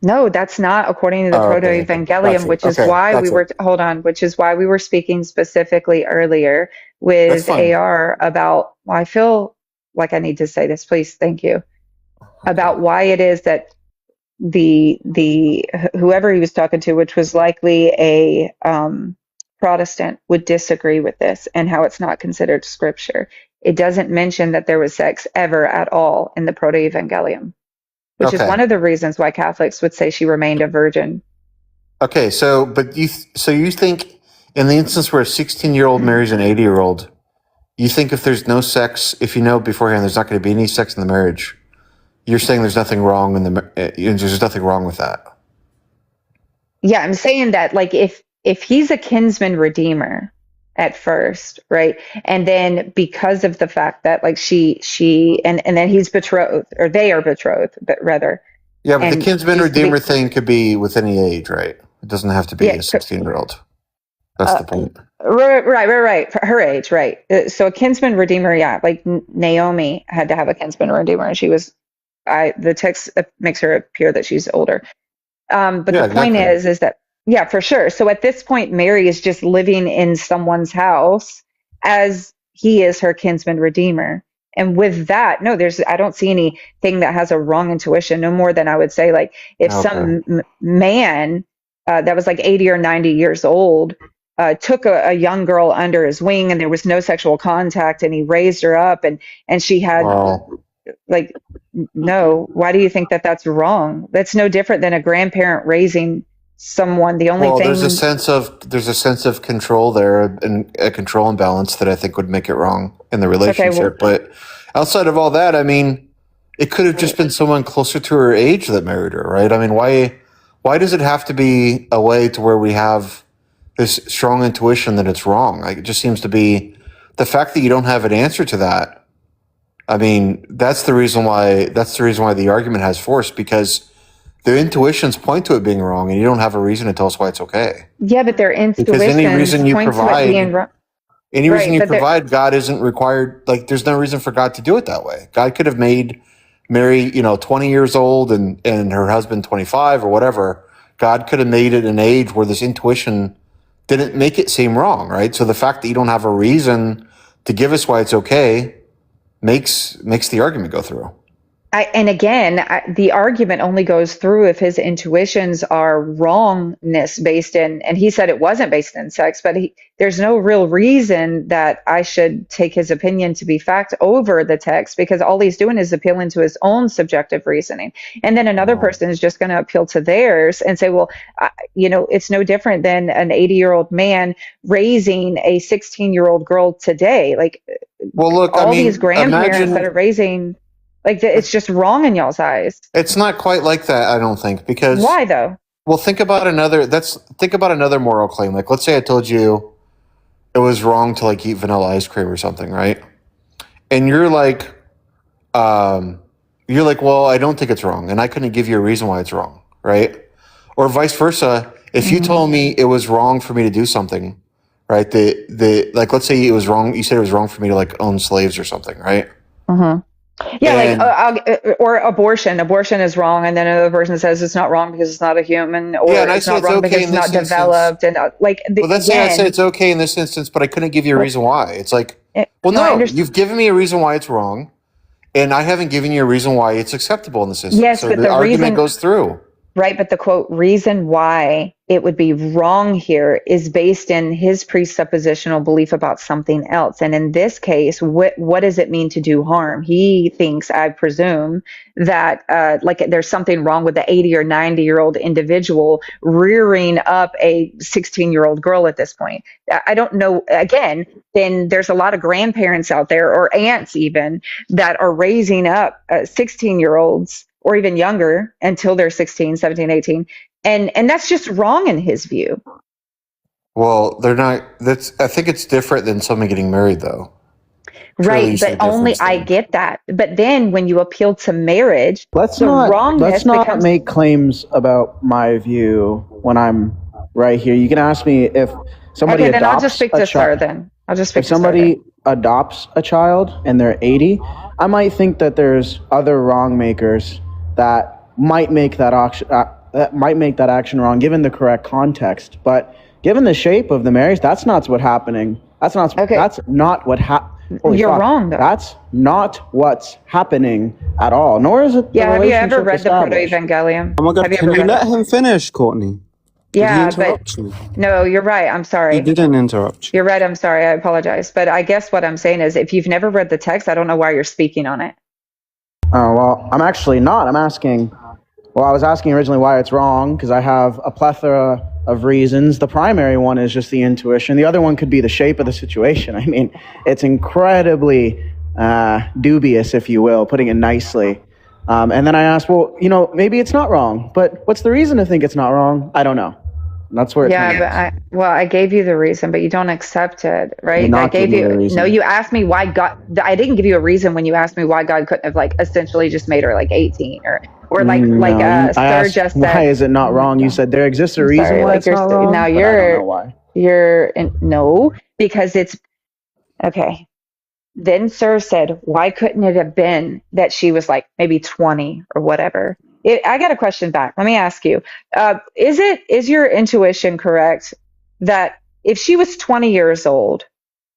No, that's not according to the Oh, okay, okay. Got Proto-Evangelium, you. which is Okay, why we that's it. were, hold on, which is why we were speaking specifically earlier That's with fine. AR about, well, I feel like I need to say this, please, thank you, Okay. about why it is that the whoever he was talking to, which was likely a Protestant, would disagree with this and how it's not considered scripture. It doesn't mention that there was sex ever at all in the Proto-Evangelium, which is Okay. one of the reasons why Catholics would say she remained a virgin. Okay. So, but so you think in the instance where a 16-year-old marries an 80-year-old, you think if there's no sex, if you know beforehand there's not going to be any sex in the marriage, you're saying there's nothing wrong there's nothing wrong with that. Yeah, I'm saying that like if he's a kinsman redeemer at first, right? And then because of the fact that like she and then he's betrothed or they are betrothed, but rather Yeah, but the and kinsman used to redeemer be thing could be with any age, right? It doesn't have to be yeah, a 16-year-old. That's uh, the point. right. For her age, right. So a kinsman redeemer, yeah, like Naomi had to have a kinsman redeemer, and she was. The text makes her appear that she's older. But Yeah, the point exactly. is that, yeah, for sure. So at this point, Mary is just living in someone's house as he is her kinsman redeemer. And with that, no, I don't see anything that has a wrong intuition, no more than I would say, like, if Okay. some man that was like 80 or 90 years old took a young girl under his wing and there was no sexual contact and he raised her up and she had Well, like no, why do you think that that's wrong? That's no different than a grandparent raising someone. The only well, thing, there's a sense of control there and a control imbalance that I think would make it wrong in the okay, well, relationship. But outside of all that, I mean, it could have just been someone closer to her age that married her, right? I mean, why does it have to be a way to where we have this strong intuition that it's wrong? Like, it just seems to be the fact that you don't have an answer to that. I mean, that's the reason why the argument has force, because the intuitions point to it being wrong, and you don't have a reason to tell us why it's okay. yeah, but their Because intuitions point to it being wrong. any reason Right, you but they're provide, God isn't required. Like, there's no reason for God to do it that way. God could have made Mary, 20 years old and her husband 25 or whatever. God could have made it an age where this intuition didn't make it seem wrong, right? So the fact that you don't have a reason to give us why it's okay makes the argument go through. And again, the argument only goes through if his intuitions are wrongness based in, and he said it wasn't based in sex, but there's no real reason that I should take his opinion to be fact over the text because all he's doing is appealing to his own subjective reasoning. And then another Well, person is just going to appeal to theirs and say, well, it's no different than an 80-year-old man raising a 16-year-old girl today. Like look, I all these mean, grandparents that imagine are raising like it's just wrong in y'all's eyes. it's not quite like that. I don't think because Why though? well, think about another moral claim. Like, let's say I told you it was wrong to like eat vanilla ice cream or something, right? And um, you're like, well, I don't think it's wrong, and I couldn't give you a reason why it's wrong, right? Or vice versa. If you Hmm. told me it was wrong for me to do something, right? The like, let's say it was wrong. You said it was wrong for me to like own slaves or something, right? Hmm. Yeah, like And or abortion. Abortion is wrong, and then another person says it's not wrong because it's not a human, yeah, or and I it's say not it's wrong okay because in it's not this instance. developed, and Well, let's say I said again, it's okay in this instance, but I couldn't give you a reason why. It's like, well, no, I no, understand. you've given me a reason why it's wrong, and I haven't given you a reason why it's acceptable in this instance. Yes, So but the the argument reason goes through. right, but the quote reason why it would be wrong here is based in his presuppositional belief about something else. And in this case, what does it mean to do harm? He thinks, I presume, that like there's something wrong with the 80 or 90-year-old individual rearing up a 16-year-old girl at this point. I don't know. Again, then there's a lot of grandparents out there or aunts even that are raising up 16-year-olds or even younger until they're 16, 17, 18. And that's just wrong in his view. Well, they're not. That's. I think it's different than someone getting married, though. Clearly, you Right, see but a only difference I there. get that. But then when you appeal to marriage, Let's the not wrongness becomes make claims about my view when I'm right here. You can ask me if somebody okay, then I'll just adopts speak a to Sir child. then. I'll just If speak to Sir then. somebody adopts a child and they're 80, I might think that there's other wrong makers that might make that that might make that action wrong given the correct context. But given the shape of the marriage, that's not what's happening. That's not. Okay. That's not what happened. You're wrong, though. That's not what's happening at all. Nor is it. Yeah, have you ever read the established. Proto-Evangelium? Oh my God, Have you can ever you read let it? him finish, Courtney? Did he Yeah, but interrupt you? no, you're right. I'm He sorry. didn't interrupt you. You're right. I'm sorry. I apologize. But I guess what I'm saying is if you've never read the text, I don't know why you're speaking on it. Oh, well, I'm actually not. I'm asking. Well, I was asking originally why it's wrong because I have a plethora of reasons. The primary one is just the intuition. The other one could be the shape of the situation. I mean, it's incredibly dubious, if you will, putting it nicely. And then I asked, well, maybe it's not wrong, but what's the reason to think it's not wrong? I don't know. And that's where it Yeah, comes. but I gave you the reason, but you don't accept it, right? You're not I gave giving me you, the reason. no, you asked me why God, I didn't give you a reason when you asked me why God couldn't have like essentially just made her like 18 or like, No, I Sir asked, just why said, is it not wrong? You said there exists a I'm reason sorry, why like it's not wrong, now but I don't know why. no, because it's, okay. Then Sir said, why couldn't it have been that she was like maybe 20 or whatever? I got a question back. Let me ask you, is your intuition correct that if she was 20 years old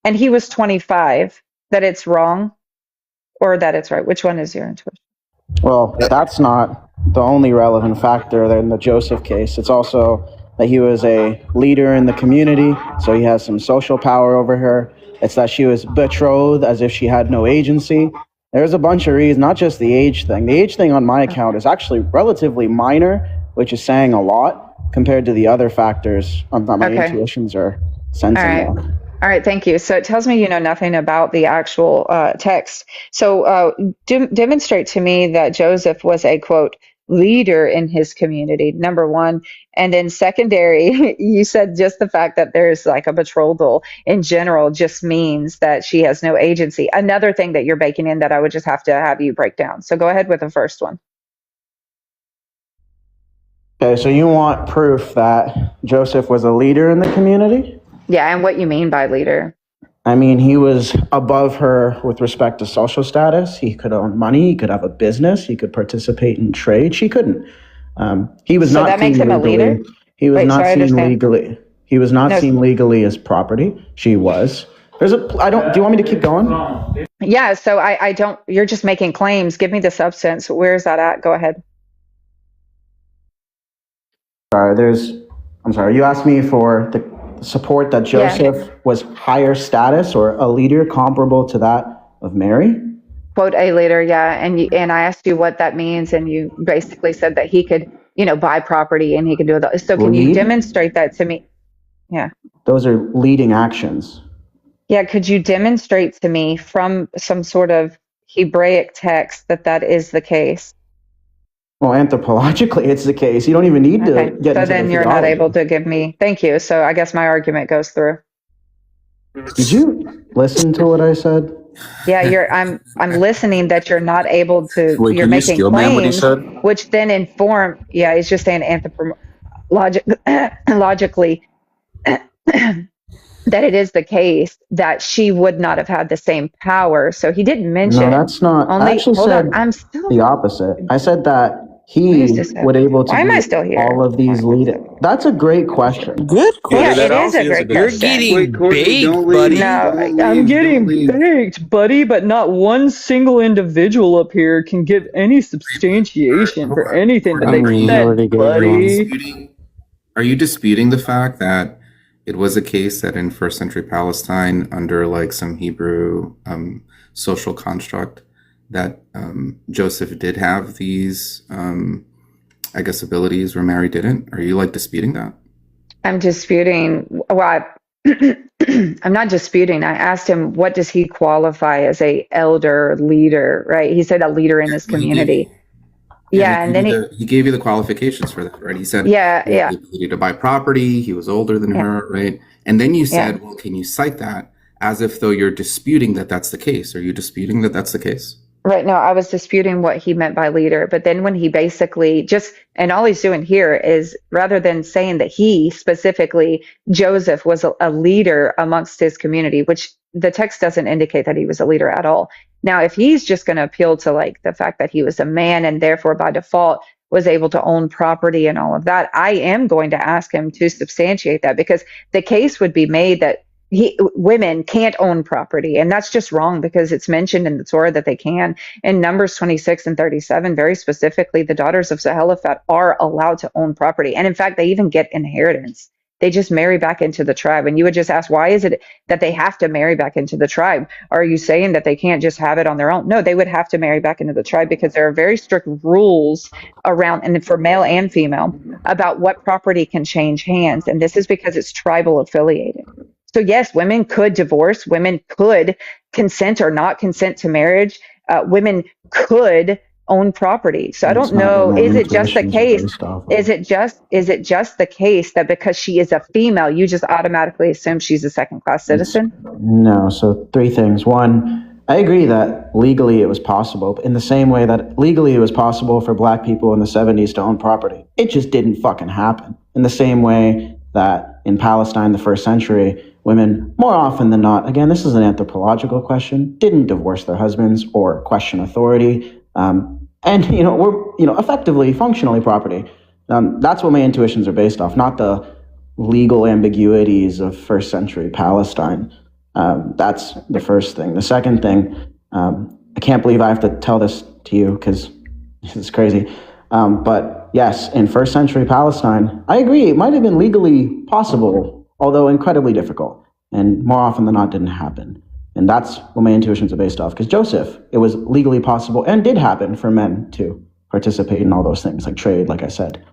and he was 25, that it's wrong or that it's right? Which one is your intuition? Well, that's not the only relevant factor in the Joseph case. It's also that he was a leader in the community, so he has some social power over her. It's that she was betrothed as if she had no agency. There's a bunch of reasons, not just the age thing. The age thing on my account is actually relatively minor, which is saying a lot compared to the other factors that my intuitions are sensing. All right. All right, thank you. So it tells me you know nothing about the actual text. So demonstrate to me that Joseph was a, quote, leader in his community, number one. And then secondary, you said just the fact that there's like a betrothal in general just means that she has no agency. Another thing that you're baking in that I would just have to have you break down. So go ahead with the first one. Okay, so you want proof that Joseph was a leader in the community? Yeah, and what you mean by leader? I mean, he was above her with respect to social status. He could own money. He could have a business. He could participate in trade. She couldn't. He was So not that makes seen him a legally. leader? He was Wait, not sorry, I seen understand. legally. He was not No. seen legally as property. She was. Do you want me to keep going? Yeah, so I don't, you're just making claims. Give me the substance. Where is that at? Go ahead. I'm sorry, you asked me for the support that Joseph was higher status or a leader comparable to that of Mary? Quote a leader, yeah. And I asked you what that means, and you basically said that he could, buy property and he could do that. So can you demonstrate that to me? Yeah. Those are leading actions. Yeah, could you demonstrate to me from some sort of Hebraic text that is the case? Well, anthropologically, it's the case. You don't even need to get so into then the you're not theology. able to give me, thank you. So I guess my argument goes through. Did you listen to what I said? Yeah, I'm listening that you're not able to. Wait, you're can you making steel man what he claims, said? which then inform. Yeah, he's just saying logically that it is the case that she would not have had the same power. So he didn't mention. No, that's not. Only, I actually hold said on, I'm still the opposite. I said that he used to would able to Why am I do still here? all of these leading. That's a great question. Good Yeah, question. it is a great You're question. getting Wait, Courtney, baked, don't buddy. leave. No, Don't I'm leave, getting don't leave. baked, buddy, but not one single individual up here can give any substantiation for anything that I they mean, you said, already gave buddy. Are you disputing the fact that it was a case that in first century Palestine, under like some Hebrew social construct, that Joseph did have these, I guess, abilities where Mary didn't? Are you like disputing that? I'm disputing. Well, I'm not disputing. I asked him, what does he qualify as a elder leader, right? He said a leader in his community. Yeah, and then he gave you the qualifications for that, right? He said, yeah, he had the ability to buy property. He was older than her, right? And then you said, well, can you cite that as if though you're disputing that that's the case? Are you disputing that that's the case? Right. No, I was disputing what he meant by leader. But then when he basically and all he's doing here is rather than saying that he specifically, Joseph was a leader amongst his community, which the text doesn't indicate that he was a leader at all. Now, if he's just going to appeal to like the fact that he was a man and therefore by default was able to own property and all of that, I am going to ask him to substantiate that, because the case would be made that women can't own property. And that's just wrong, because it's mentioned in the Torah that they can. In Numbers 26 and 37, very specifically, the daughters of Zelophehad are allowed to own property. And in fact, they even get inheritance. They just marry back into the tribe. And you would just ask, why is it that they have to marry back into the tribe? Are you saying that they can't just have it on their own? No, they would have to marry back into the tribe, because there are very strict rules around, and for male and female, about what property can change hands. And this is because it's tribal affiliated. So yes, women could divorce. Women could consent or not consent to marriage. Women could own property. So I don't know. Is it just the case? Is it just the case that because she is a female, you just automatically assume she's a second-class citizen? No. So 3 things. 1, I agree that legally it was possible, but in the same way that legally it was possible for black people in the 70s to own property. It just didn't fucking happen. In the same way that in Palestine, the first century, women, more often than not, again, this is an anthropological question, didn't divorce their husbands or question authority. And, we're, effectively, functionally property. That's what my intuitions are based off, not the legal ambiguities of first century Palestine. That's the first thing. The second thing, I can't believe I have to tell this to you because this is crazy. But yes, in first century Palestine, I agree, it might have been legally possible, although incredibly difficult, and more often than not didn't happen. And that's what my intuitions are based off. Because Joseph, it was legally possible and did happen for men to participate in all those things, like trade, like I said.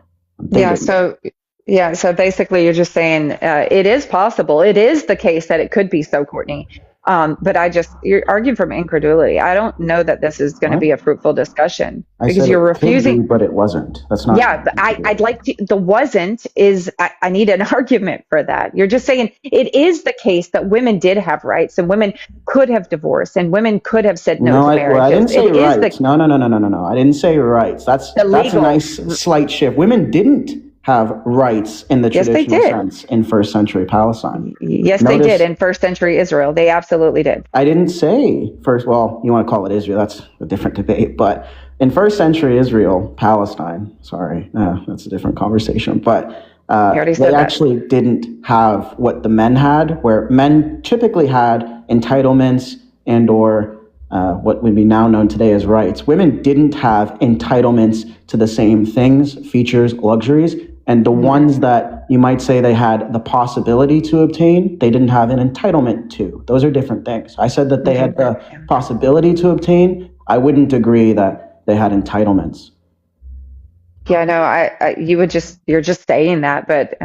So basically you're just saying it is possible. It is the case that it could be so, Courtney. But you're arguing from incredulity. I don't know that this is going to be a fruitful discussion, because you're refusing. But it wasn't. That's not. Yeah, but I'd like to. The wasn't is. I need an argument for that. You're just saying it is the case that women did have rights, and women could have divorced, and women could have said no to marriages. I didn't say rights. No. I didn't say rights. That's a nice slight shift. Women didn't have rights in the traditional sense in first century Palestine. Yes, they did in first century Israel. They absolutely did. I didn't say first. Well, you want to call it Israel? That's a different debate. But in first century Israel, Palestine. Sorry, that's a different conversation. But they actually didn't have what the men had, where men typically had entitlements and/or what would be now known today as rights. Women didn't have entitlements to the same things, features, luxuries. And the ones that you might say they had the possibility to obtain, they didn't have an entitlement to. Those are different things. I said that they had the possibility to obtain. I wouldn't agree that they had entitlements. Yeah, no, you're just saying that. But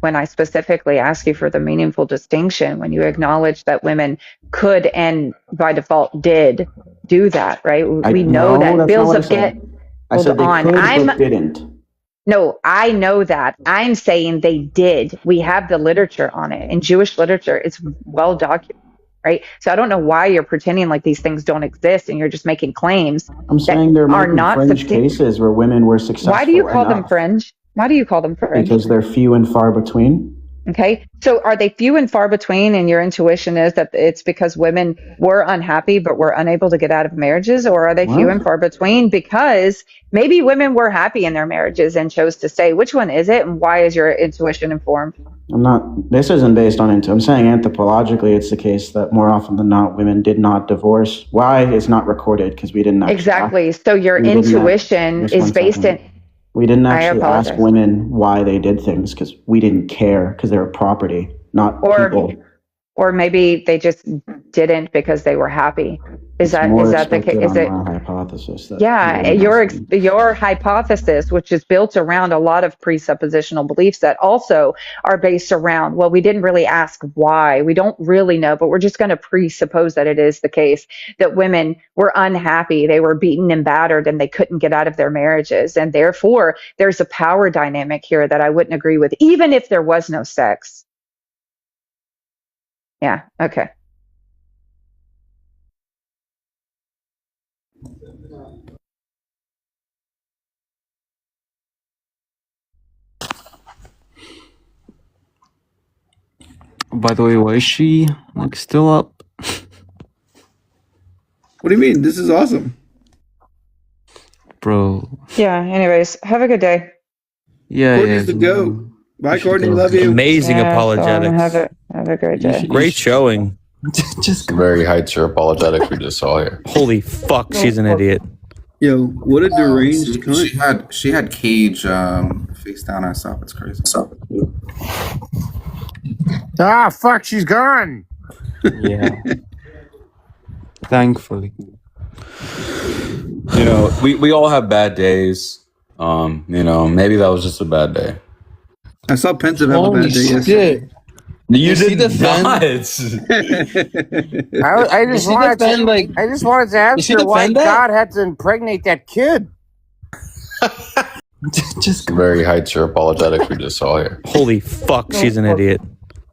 when I specifically ask you for the meaningful distinction, when you acknowledge that women could and by default did do that, right? We know that bills of get. I said they could, but didn't. No, I know that. I'm saying they did. We have the literature on it. In Jewish literature, it's well documented, right? So I don't know why you're pretending like these things don't exist and you're just making claims. I'm saying there are not fringe cases where women were successful. Why do you call them fringe? Why do you call them fringe? Because they're few and far between. Okay. So are they few and far between, and your intuition is that it's because women were unhappy but were unable to get out of marriages? Or are they few and far between because maybe women were happy in their marriages and chose to stay? Which one is it, and why is your intuition informed? This isn't based on intuition. I'm saying anthropologically it's the case that more often than not women did not divorce. Why is not recorded because we didn't actually. Exactly. So your intuition is based in. We didn't actually ask women why they did things because we didn't care because they were property, not people. Or maybe they just didn't because they were happy. Is that the case? Is it hypothesis? Your hypothesis, which is built around a lot of presuppositional beliefs that also are based around, well, we didn't really ask why. We don't really know, but we're just going to presuppose that it is the case that women were unhappy. They were beaten and battered and they couldn't get out of their marriages. And therefore, there's a power dynamic here that I wouldn't agree with, even if there was no sex. Yeah. Okay. By the way, why is she still up? What do you mean? This is awesome. bro. Yeah. Anyways, have a good day. Yeah, Courtney's the goat. Bye, Courtney. Love you. Amazing Yeah, so, apologetics. have a great day. Great showing. Just Very high tier apologetics we just saw here. Holy fuck, she's an idiot. Yo, what a deranged cunt. She had Cage face down on herself. It's crazy. Ah, fuck, she's gone. yeah. Thankfully. You know, we all have bad days. You know, maybe that was just a bad day. I saw Pensive have a Holy bad day yesterday. shit. You Is he did defend- not. I just Does he wanted defend, to. like, I just wanted to does he ask her why defend that? God had to impregnate that kid. Just Very high tier apologetics we just saw here. Holy fuck, she's an idiot.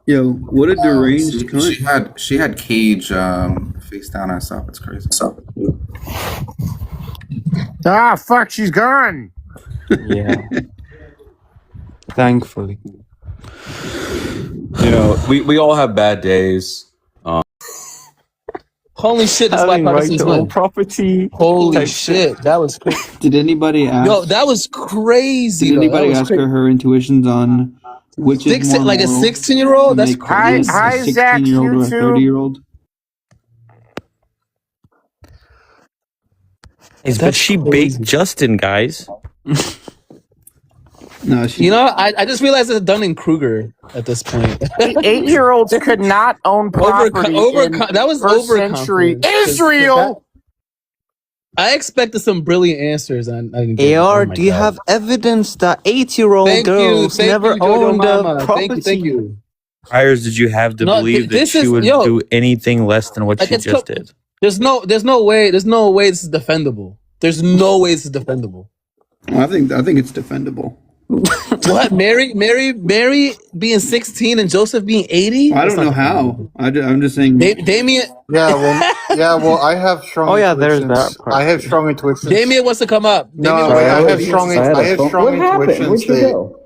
Yo, what a deranged cunt. She had Cage face down on herself. It's crazy. Ah, fuck, she's gone. yeah. Thankfully. You know, we all have bad days. Holy shit, that's Having right bipartisan's to own win. property. Holy type shit, that was crazy. Did anybody ask? Yo, that was crazy. Did though. anybody That was ask crazy. her intuitions on which is more Like a moral 16-year-old? to That's make crazy. Hi, a Zach, 16-year-old or a you too. 30-year-old? But That's she crazy. baked Justin, guys. No, she. You know, I just realized it's Dunning-Kruger at this point. 8-year-olds could not own property in that was first century overconfidence. Israel. I expected some brilliant answers. And I didn't get it. AR, Oh my do you God. have evidence that 8-year-old Thank you, girls thank never you, Jojo owned Mama. a property? Thank you. Priors did you have to No, believe that this she is- would yo, do anything less than what like, she it's just co- did? There's no way this is defendable. There's no way this is defendable. Well, I think it's defendable. What? Mary being 16 and Joseph being 80? I don't know how. I'm just saying. Damien Well, I have strong. Oh, yeah, there's intuitions. that part. I have strong intuitions. Damien wants to come up. No, Damien I wants to have strong. I have strong What happened? intuitions. Where'd you go?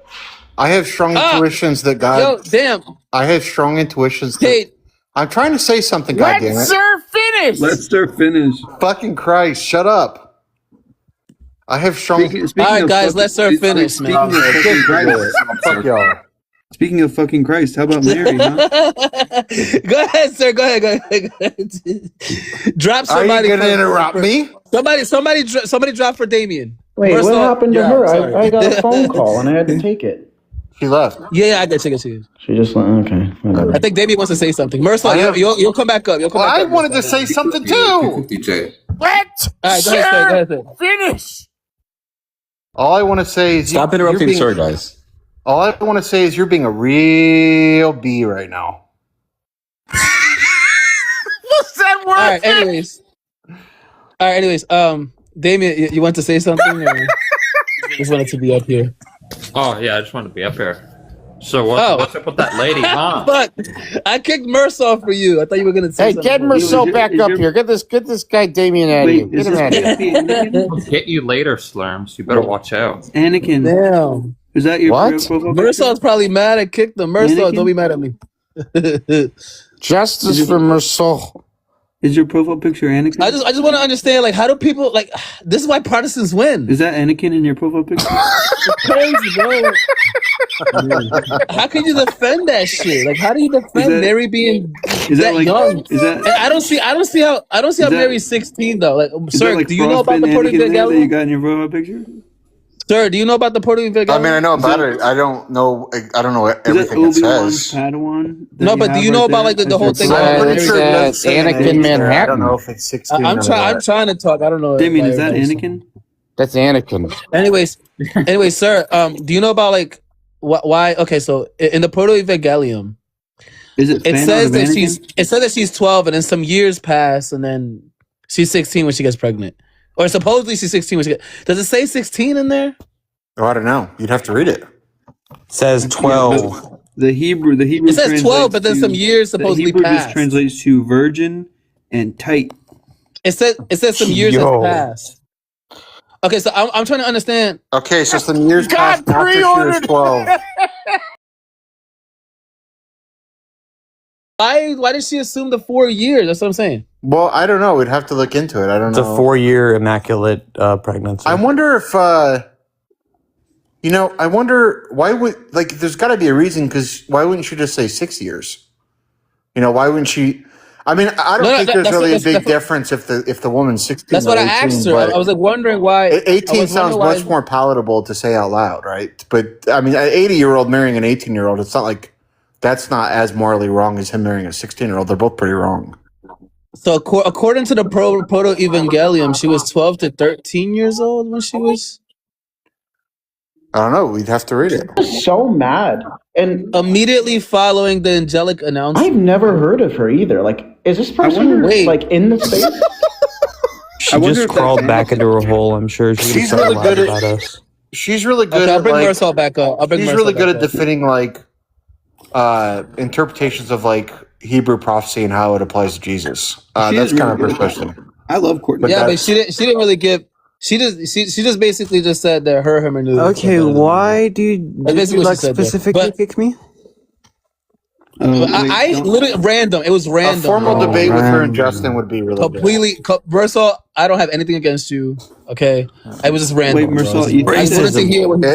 I have strong Ah! intuitions that God. Yo, damn. I have strong intuitions. That, Hey, I'm trying to say something. Let Goddammit! Sir finish. Let's start finish. Fucking Christ! Shut up. I have strong. all right, guys, let's start finish, man. Fuck y'all. Speaking of fucking Christ, how about Mary, huh? Go ahead, sir. Go ahead. Drop Are you somebody. gonna interrupt me? Somebody drop for Damien. Wait, First what off- happened to Yeah, her? sorry. I got a phone call and I had to take it. She left. Yeah, I got you. She just went, okay. Whatever. I think Damien wants to say something. I Mercer, have- you'll come back up. You'll come Well, back I up. wanted to say something too. DJ. Let All right, go ahead, sir. Go ahead, sir. finish. All I want to say is Stop you're interrupting, being- sir, guys. All I want to say is you're being a real B right now. What's that word? All right, anyways. Damien, you want to say something? Or just wanted to be up here. Oh yeah, I just wanted to be up here. So Oh. what's up with that lady, huh? But I kicked Mercer off for you. I thought you were gonna say Hey, something. get Marcel back up here. Get this guy Damien out of here. Wait, Get is him this out of here. Anakin? Get you later, Slurms. You better watch out. Anakin, Damn. is that your What? profile picture? Mercer's probably mad. I kicked him. Mercer, Anakin? don't be mad at me. Justice for Marcel. Is your profile picture Anakin? I just want to understand, like, how do people like? This is why Protestants win. Is that Anakin in your profile picture? Crazy, bro. How can you defend that shit? Like, how do you defend that- Mary being Is that that like? young? Is that? And I don't see how Is that- Mary's 16 though. Like, Is sir, that like do you know about the frostbitten Puerto Anakin there that you Rican? got in your profile picture? Sir, do you know about the Puerto Rican? I mean, I know about it. I don't know. I don't know Is that everything it Obi-Wan's says. Padawan? that No, but do have you know right about, there like, the as whole your thing profile about Well, picture? it's Pretty sure it does say Anakin age there. I Manhattan. don't know if it's 16 I'm or trying. I'm trying to talk. I don't know. Damien, if is I that ever- Anakin? That's Anakin. Anyways, sir, do you know about like why? Okay, so in the Proto-Evangelium, Is it? it fan says art of that Anakin? she's 12, and then some years pass, and then she's 16 when she gets pregnant, or supposedly she's 16 when she gets. Does it say 16 in there? Oh, I don't know. You'd have to read it. Says 12. The Hebrew. It says 12, but then some years The supposedly Hebrew just pass. translates to virgin and tight. It says some years Yo. have passed. Okay, so I'm trying to understand. Okay, so some years God passed after she was pre-ordered. 12. Why did she assume the 4 years? That's what I'm saying. Well, I don't know. We'd have to look into it. I don't It's know. a 4-year immaculate pregnancy. I wonder if I wonder why would there's got to be a reason, because why wouldn't she just say 6 years? Why wouldn't she? I mean, I don't think there's really a big difference if the woman's 16. That's what I asked her. I was like wondering why. 18 sounds much more palatable to say out loud, right? But I mean, an 80-year-old marrying an 18-year-old, it's not like that's not as morally wrong as him marrying a 16-year-old. They're both pretty wrong. So according to the Proto-Evangelium, she was 12 to 13 years old when she was. I don't know. We'd have to read it. I'm so mad. And immediately following the angelic announcement. I've never heard of her either. Like, is this person in the space? She just crawled back into her hole. I'm sure she's really good about us. She's really good. I'll bring Marisol back up. She's really good at defending interpretations of Hebrew prophecy and how it applies to Jesus. That's kind of her specialty. I love Courtney. But she didn't really give. She just basically just said that her hermeneutic. Okay, why do you specifically kick me? I literally random. It was random. A formal debate with her and Justin would be really completely. Marisol, I don't have anything against you. Okay, it was just random. Wait, Marisol,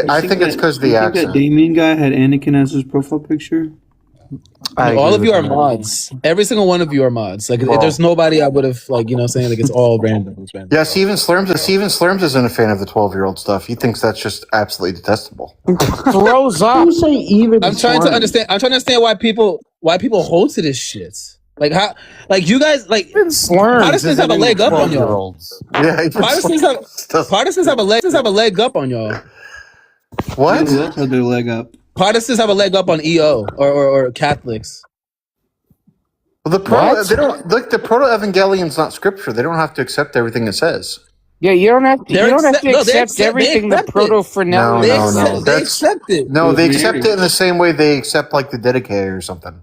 I think it's because of the accent. That Damien guy had Anakin as his profile picture. All of you are mods. Every single one of you are mods. If there's nobody, I would have saying it's all random. It's random. Yeah, Steven Slurms isn't a fan of the 12-year-old stuff. He thinks that's just absolutely detestable. Throws up. You say even? I'm trying to understand. I'm trying to understand why people hold to this shit. Like how? Like you guys Protestants have a leg up on y'all. Yeah, Protestants have a leg up on y'all. What? That's how their leg up. Protestants have a leg up on EO or Catholics. Well, the Proto-Evangelion's not scripture. They don't have to accept everything it says. Yeah, you don't have to accept everything the No, Proto-Fresnel. They accept it. No, they accept it in the same way they accept the Dedicator or something.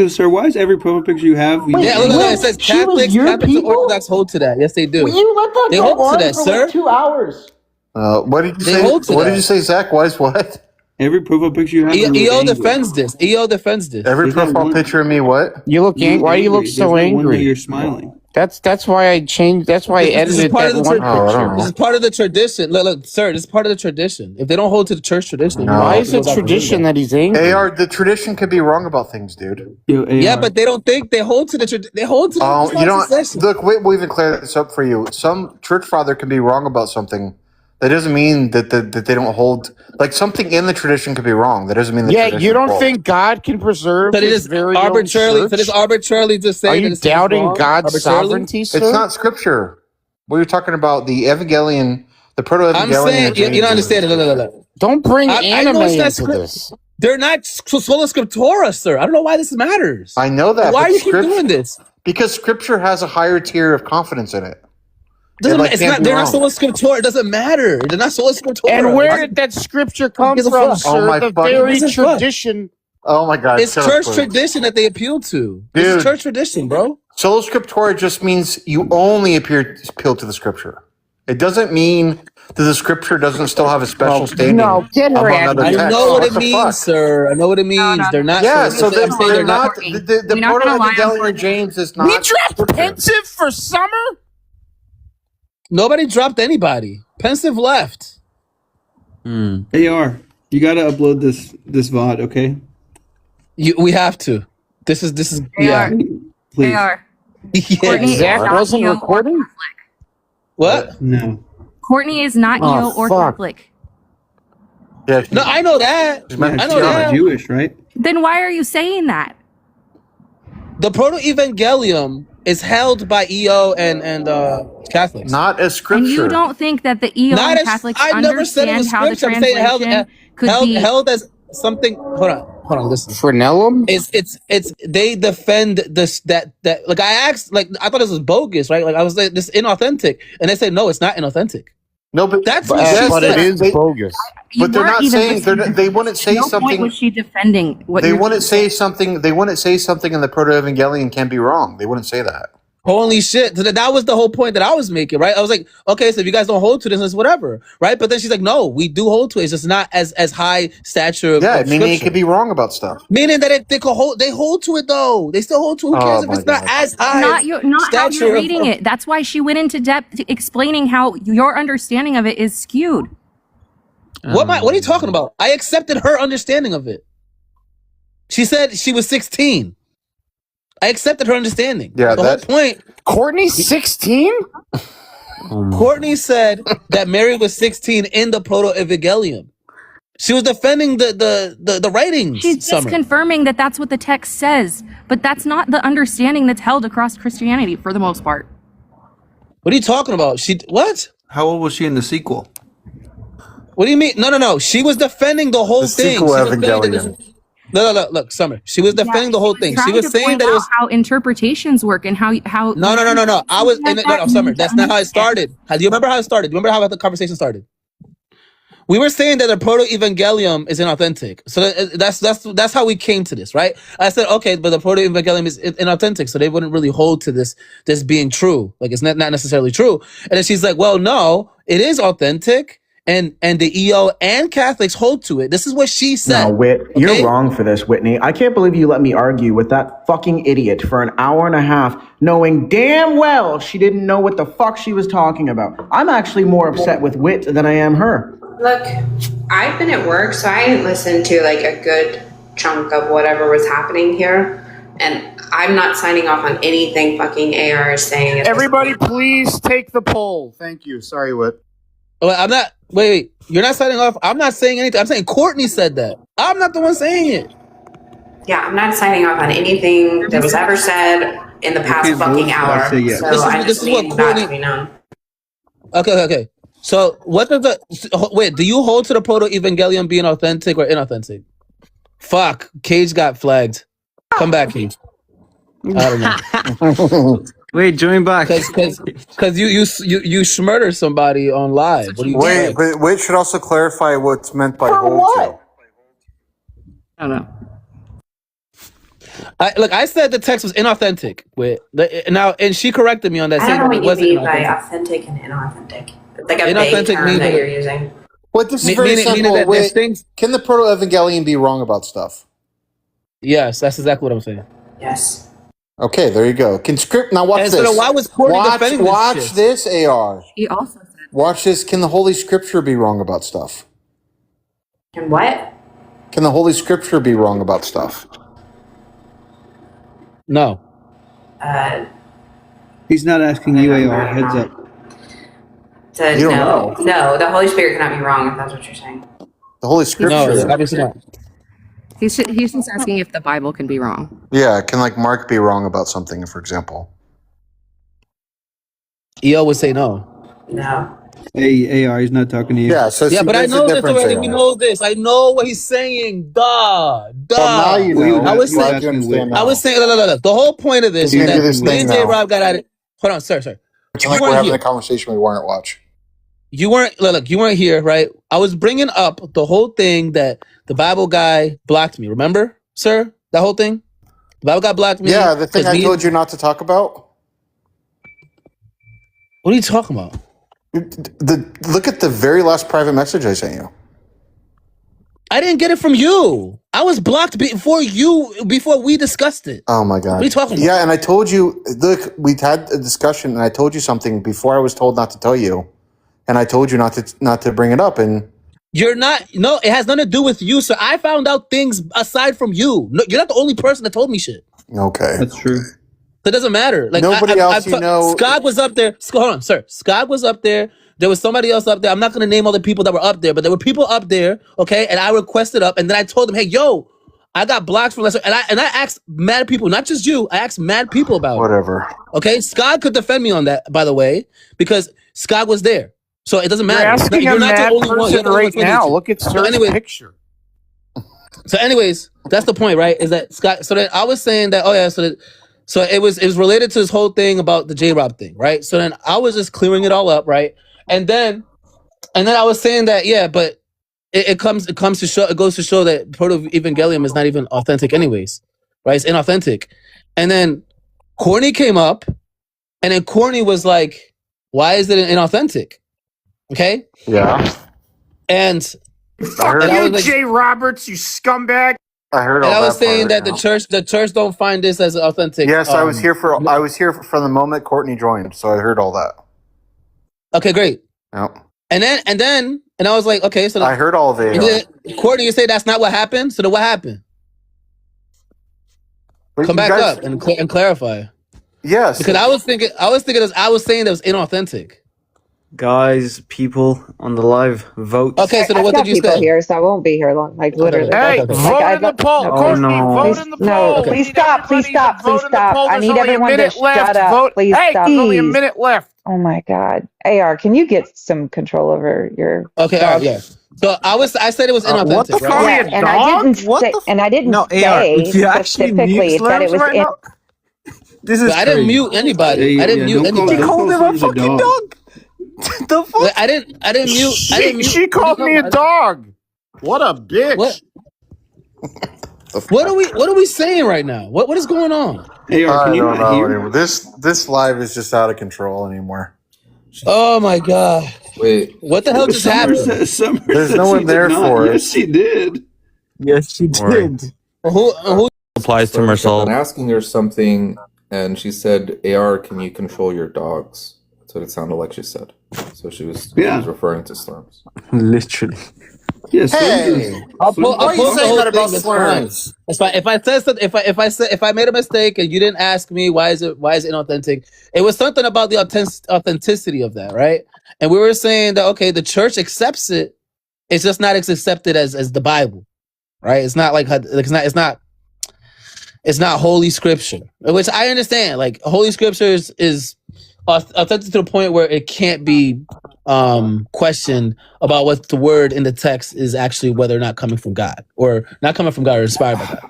Sir, why is every profile picture you have? Look, it says Catholics and Orthodox hold to that. Yes, they do. You let that they go hold on to that, for sir. 2 hours. What did you say? What did you say, Zach? Why is what? Every profile picture you have. EO defends this. EO defends this. Every profile picture of me, what? You look angry. Why do you look so angry? You're smiling. That's why I changed. That's why I edited that one picture. This is part of the tradition. Look, sir. This is part of the tradition. If they don't hold to the church tradition, why is it tradition that he's angry? The tradition could be wrong about things, dude. Yeah, but they don't think they hold to the tradition. They hold to. You don't look. We'll even clear this up for you. Some church father can be wrong about something. That doesn't mean that they don't hold. Something in the tradition could be wrong. That doesn't mean that. You don't think God can preserve his very own church? That is arbitrarily just saying. Are you doubting God's sovereignty, sir? It's not scripture. What you're talking about, the Evangelion, the Proto-Evangelion. I'm saying you don't understand it. Don't bring anime into this. They're not sola scriptura, sir. I don't know why this matters. I know that. Why are you keep doing this? Because scripture has a higher tier of confidence in it. They're not sola scriptura. It doesn't matter. They're not sola scriptura. And where did that scripture come from, sir? The very tradition. Oh my God! It's church tradition that they appeal to. It's church tradition, bro. Sola scriptura just means you only appeal to the scripture. It doesn't mean that the scripture doesn't still have a special standing. No, get her out. I know what it means, sir. I know what it means. They're not. Yeah, so they're not. The Proto-Evangelion James is not. We dropped Pensive for summer. Nobody dropped anybody. Pensive left. AR, you got to upload this VOD, okay? We have to. This is yeah. Please. AR. Yeah. Zach wasn't recording? What? No. Courtney is not EO or Catholic. Yeah. No, I know that. I know that. Jewish, right? Then why are you saying that? The Proto-Evangelium is held by EO and Catholics. Not as scripture. And you don't think that the EO and Catholics understand how the translation could be held as something? Hold on, listen. Frenellum? It's they defend this that like I asked, like I thought this was bogus, right? Like I was like, this is inauthentic, and they said no, it's not inauthentic. No, but that's what she but said. it is bogus. But they're not saying they wouldn't say no something. Point was she defending? They wouldn't say something. They wouldn't say something in the Proto-Evangelion can be wrong. They wouldn't say that. Holy shit. So that was the whole point that I was making, right? I was like, okay, so if you guys don't hold to this, it's whatever, right? But then she's like, no, we do hold to it. It's just not as high stature of meaning it scripture. could be wrong about stuff. Meaning that they hold to it though. They still hold to it. Who cares if it's not as high? Not how stature you're reading it. That's why she went into depth explaining how your understanding of it is skewed. What are you talking about? I accepted her understanding of it. She said she was 16. I accepted her understanding. Yeah, the whole point. Courtney's 16? Courtney said that Mary was 16 in the Proto-Evangelium. She was defending the writings. She's just confirming that that's what the text says, but that's not the understanding that's held across Christianity for the most part. What are you talking about? What? How old was she in the sequel? What do you mean? No. She was defending the whole thing. Sequel Evangelion. No. Look, Summer. She was defending the whole thing. She was saying that it was how interpretations work and how. No. I was no, Summer. That's not how it started. Do you remember how it started? Do you remember how the conversation started? We were saying that the Proto-Evangelium is inauthentic. So that's how we came to this, right? I said, okay, but the Proto-Evangelium is inauthentic, so they wouldn't really hold to this being true. Like it's not necessarily true. And then she's like, well, no, it is authentic. And the EO and Catholics hold to it. This is what she said. No, Whit, you're wrong for this, Whitney. I can't believe you let me argue with that fucking idiot for an hour and a half, knowing damn well she didn't know what the fuck she was talking about. I'm actually more upset with Whit than I am her. Look, I've been at work, so I listened to like a good chunk of whatever was happening here, and I'm not signing off on anything fucking AR is saying. Everybody, please take the poll. Thank you. Sorry, Whit. Well, I'm not. Wait. You're not signing off. I'm not saying anything. I'm saying Courtney said that. I'm not the one saying it. Yeah, I'm not signing off on anything that was ever said in the past fucking hour. So I just need that to be known. Okay. So what does wait? Do you hold to the Proto-Evangelium being authentic or inauthentic? Fuck. Cage got flagged. Come back, Cage. I don't know. Wait, join back. Because you murdered somebody on live. What do you Wait, but Wait should also clarify what's meant by hold to. I don't know. I said the text was inauthentic. And she corrected me on that. I don't know what you mean by authentic and inauthentic. It's like a vague term that you're using. What this is very simple. Can the Proto-Evangelion be wrong about stuff? Yes, that's exactly what I'm saying. Yes. Okay, there you go. Now watch this. So why was Courtney defending this Watch shit? this, AR. He also said. Watch this. Can the Holy Scripture be wrong about stuff? Can what? Can the Holy Scripture be wrong about stuff? No. He's not asking you, AR. Heads up. No, the Holy Spirit cannot be wrong if that's what you're saying. The Holy Scripture. No, obviously not. He's just asking if the Bible can be wrong. Yeah, can like Mark be wrong about something, for example? EO would say no. No. Hey, AR, he's not talking to you. Yeah, so but I know this already. We know this. I know what he's saying. Duh. Now you know. I was saying. Look. The whole point of this is that me and J-Rob got at it. Hold on, sir. It's like we're having a conversation we weren't watching. You weren't here, right? I was bringing up the whole thing that the Bible guy blocked me. Remember, sir? That whole thing? The Bible guy blocked me. Yeah, the thing I told you not to talk about. What are you talking about? Look at the very last private message I sent you. I didn't get it from you. I was blocked before we discussed it. Oh my God. What are you talking about? Yeah, and I told you, look, we had a discussion and I told you something before I was told not to tell you. And I told you not to bring it up, and it has nothing to do with you. So I found out things aside from you. No, you're not the only person that told me shit. Okay, that's true. It doesn't matter. Like nobody else, you know. Scott was up there. Hold on, sir. Scott was up there. There was somebody else up there. I'm not going to name all the people that were up there, but there were people up there. Okay, and I requested up, and then I told them, "Hey, yo, I got blocked from lesser." And I asked mad people, not just you. I asked mad people about whatever. Okay, Scott could defend me on that, by the way, because Scott was there. So it doesn't matter. You're not the only one. You're right now. Look at Sir's picture. So, anyways, that's the point, right? Is that Scott? So then I was saying that. Oh yeah. So it was related to this whole thing about the J-Rob thing, right? So then I was just clearing it all up, right? And then I was saying that but it goes to show that Proto-Evangelium is not even authentic, anyways, right? It's inauthentic. And then Courtney came up And then Courtney was like, "Why is it inauthentic?" Okay. Yeah. And I heard. And I was You, like- Jay Roberts, you scumbag. I heard all and I that was saying part, that yeah. the church don't find this as authentic. Yes, I was here from the moment Courtney joined, so I heard all that. Okay, great. Yep. And I was like, okay, so I heard all of it. and then, Courtney, you say that's not what happened. So then what happened? But Come you back guys- up and clarify. Yes. Because I was saying that was inauthentic. Guys, people on the live, vote. Okay, so then I've what got did you people say? here, so I won't be here long. Like literally. Hey, Okay. vote I'd in the like- poll. no, Courtney, no. vote in the poll. No, We please need stop, please everybody stop, to please vote in the stop. poll. I There's need only a everyone to minute left. shut up. Vote. Please, Hey, there's only a please. minute left. Oh my God. AR, can you get some control over your Okay, all right, yeah. So I said it was what inauthentic, the fuck? right? Call me Yeah, a and dog? I didn't What say, the and I didn't No, AR, say would you actually mute specifically that it Slurms was right now? This is I didn't crazy. mute anybody. Hey, I didn't yeah, mute don't call- anybody. She called him a Slurms a fucking dog. dog. The fuck? I didn't mute. She called me a dog. What a bitch. What are we saying right now? What is going on? AR, I can you don't not know hear? anymore. This live is just out of control anymore. Oh my God. Wait, What the hell just happened? Summer There's said no one she there did not. for Yes, us. she did. Yes, she Worry. did. Who Applies to so Marcel. I'm asking her something, and she said, "AR, can you control your dogs?" That's what it sounded like she said. So she was referring to Slurms. Literally. Yes. Hey, I'll why are you post the saying whole that about thing, it's fine. Slurms? It's fine. If I said something, if I made a mistake and you didn't ask me why is it inauthentic, it was something about the authenticity of that, right? And we were saying that okay, the church accepts it. It's just not as accepted as the Bible, right? It's not like it's not holy scripture, which I understand. Like holy scripture is authentic to the point where it can't be questioned about what the word in the text is actually whether or not coming from God or not coming from God or inspired by God.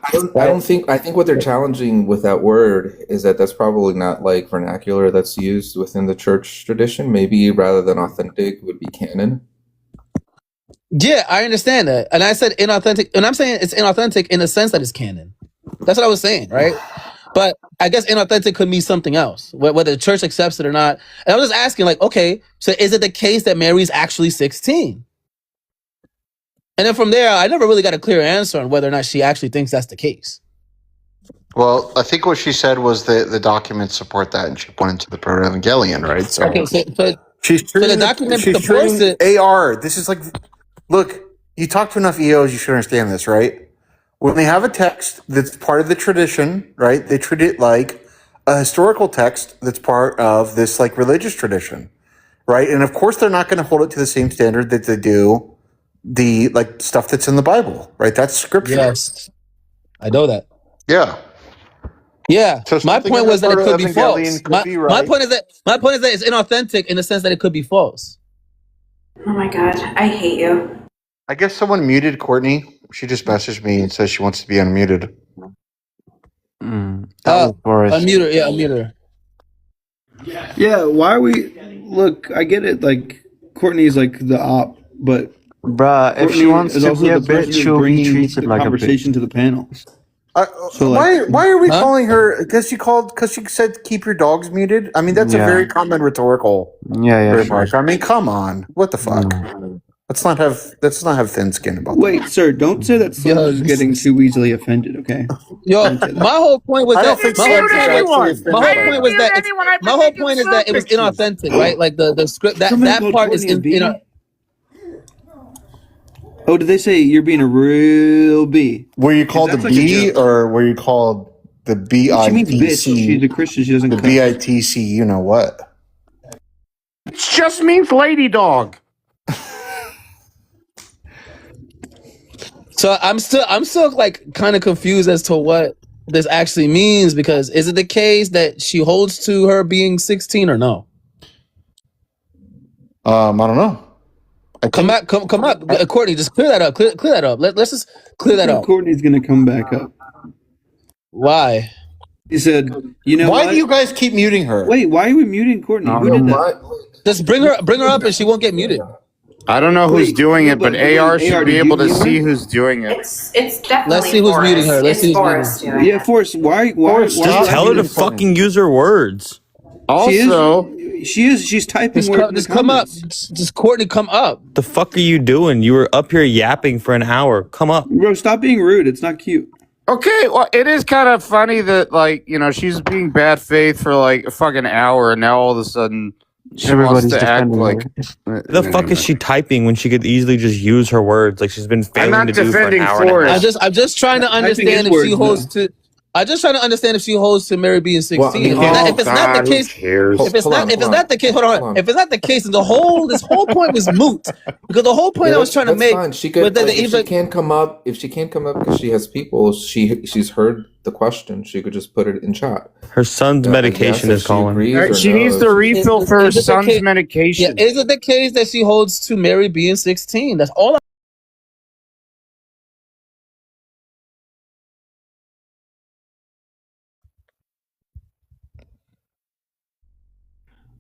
I think what they're challenging with that word is that that's probably not like vernacular that's used within the church tradition. Maybe rather than authentic would be canon. Yeah, I understand that. And I said inauthentic, and I'm saying it's inauthentic in the sense that it's canon. That's what I was saying, right? But I guess inauthentic could mean something else, whether the church accepts it or not. And I was just asking, like, okay, so is it the case that Mary's actually 16? And then from there, I never really got a clear answer on whether or not she actually thinks that's the case. Well, I think what she said was that the documents support that, and she pointed to the Proto-Evangelion, right? So Okay, so she's the document supports it. AR. This is like, look, you talk to enough EOs, you should understand this, right? When they have a text that's part of the tradition, right? They treat it like a historical text that's part of this like religious tradition, right? And of course, they're not going to hold it to the same standard that they do the like stuff that's in the Bible, right? That's scripture. Yes, I know that. Yeah. Yeah. So My something point in was the that it could be Proto-Evangelion false. could be My right. point is that it's inauthentic in the sense that it could be false. Oh my God, I hate you. I guess someone muted Courtney. She just messaged me and says she wants to be unmuted. Unmute her. Yeah, unmute her. Yeah, why are we? Look, I get it. Like Courtney's like the op, but bruh, if she Courtney wants is to also be a the person bitch, who's she'll be bringing treated the like a conversation bitch. to the panel. So, why like- are we Huh? calling her? Because she said keep your dogs muted. I mean, that's a Yeah. very common rhetorical Yeah, remark. sure. I mean, come on, what the fuck? Let's not have thin skin about that. Wait, sir, don't say that Slurms is getting too easily offended. Okay. Yo, my whole point was I that don't think my Slurms whole is point actually was offended my by whole that. point was that my whole point is that it was inauthentic, right? Like the script that Somebody that called part is Courtney a in. B? Oh, did they say you're being a real B? Were you called the That's like a B joke. or were you called the She means bitch. BITC? She's a Christian. She doesn't The cuss. BITC, you know what? It just means lady dog. So I'm still like kind of confused as to what this actually means, because is it the case that she holds to her being 16 or no? I don't know. Come up, Courtney. Just clear that up. Clear that up. Let's just clear that up. Courtney's gonna come back up. Why? He said, "You know Why what? do you guys keep muting her? Wait, why are we muting Courtney? Who did that? Just bring her up, and she won't get muted. I don't know who's Wait, doing it, but but AR should AR, be did able you to mute see her? who's doing it. It's definitely Let's see who's Forrest. muting her. Let's see who's Forrest muting doing Yeah, it. Forrest. Why? Forrest, why Just Stop tell her to muting Courtney. fucking use her words. Also, she's typing. Just come up. Just Courtney, come up. The fuck are you doing? You were up here yapping for an hour. Come up. Bro, stop being rude. It's not cute. okay, well, it is kind of funny that, like, you know, she's being bad faith for like a fucking hour, and now all of a sudden she Everybody's wants to act defending like. The fuck is she typing when she could easily just use her words like she's been failing not to do for an defending hour and a Forrest. half? I'm just trying to understand if she holds to. I'm just trying to understand if she holds to Mary being 16. Well, I mean, if it's not the case, if it's not the case, hold on. If it's not the case, then this whole point was moot. Because the whole point I was trying to make fine. She could, was that if she can't come up because she has people, she's heard the question. She could just put it in chat. Her son's medication is calling. She needs to refill for her son's medication. Yeah, is it the case that she holds to Mary being 16? That's all.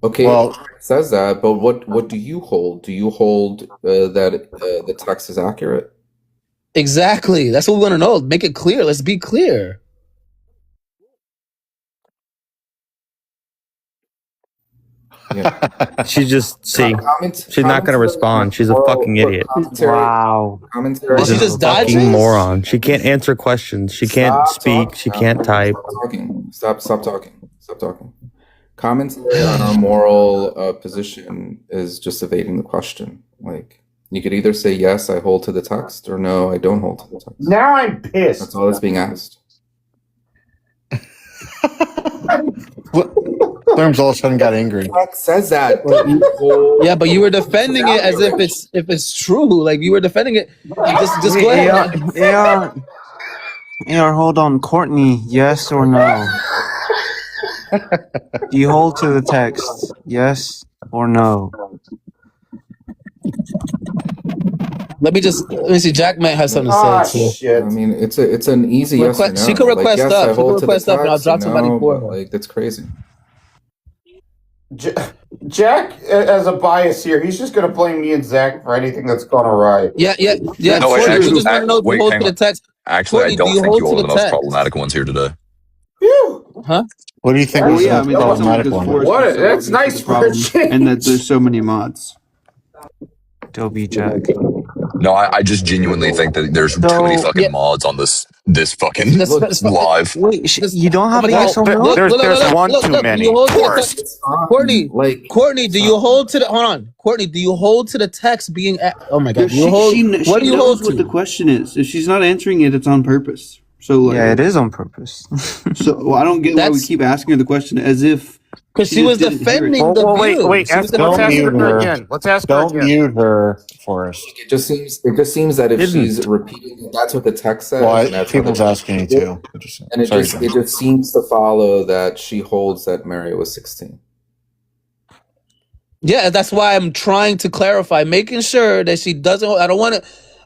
Okay, well, it says that, but what do you hold? Do you hold that the text is accurate? Exactly. That's what we want to know. Make it clear. Let's be clear. Yeah. She's just she's not gonna respond. She's a fucking idiot. Wow. Commentary. She's a fucking moron. She can't answer questions. She can't speak. She can't type. Stop talking. Commentary on our moral position is just evading the question. Like, you could either say yes, I hold to the text, or no, I don't hold to the text. Now I'm pissed. That's all that's being asked. Slurms all of a sudden got angry. Says that. Yeah, but you were defending it as if it's true. Like, you were defending it. Just go ahead. AR, hold on. Courtney, yes or no? Do you hold to the text? Yes or no? Let me see. Jack might have something to say too. Shit. I mean, it's an easy yes or no. She could request yes, up. I hold to the and I'll text, drop somebody no, for her. Like, that's crazy. Jack has a bias here. He's just gonna blame me and Zach for anything that's gone awry. Yeah. No, Courtney, actually, we just want to know if you hold to the text. Actually, Courtney, I don't do you think hold you to are the the most text? problematic ones here today. Huh? What do you think was the problematic one? What? That's nice for a change. And that there's so many mods. Dobie Jack. No, I just genuinely think that there's too many fucking mods on this fucking live. Wait, you don't have a yes or no? There's one too many. Courtney, Courtney, do you hold to the? Hold on, Courtney, do you hold to the text being? Oh my God, what do you hold to? What the question is? If she's not answering it, it's on purpose. So like, yeah, it is on purpose. So I don't get why we keep asking her the question as if because she was defending the view. Wait, let's ask her again. Let's ask her again. Don't mute her, Forrest. It just seems that if she's repeating, that's what the text says. Well, and that's people's asking me too. And it just seems to follow that she holds that Mary was 16. Yeah, that's why I'm trying to clarify, making sure that she doesn't.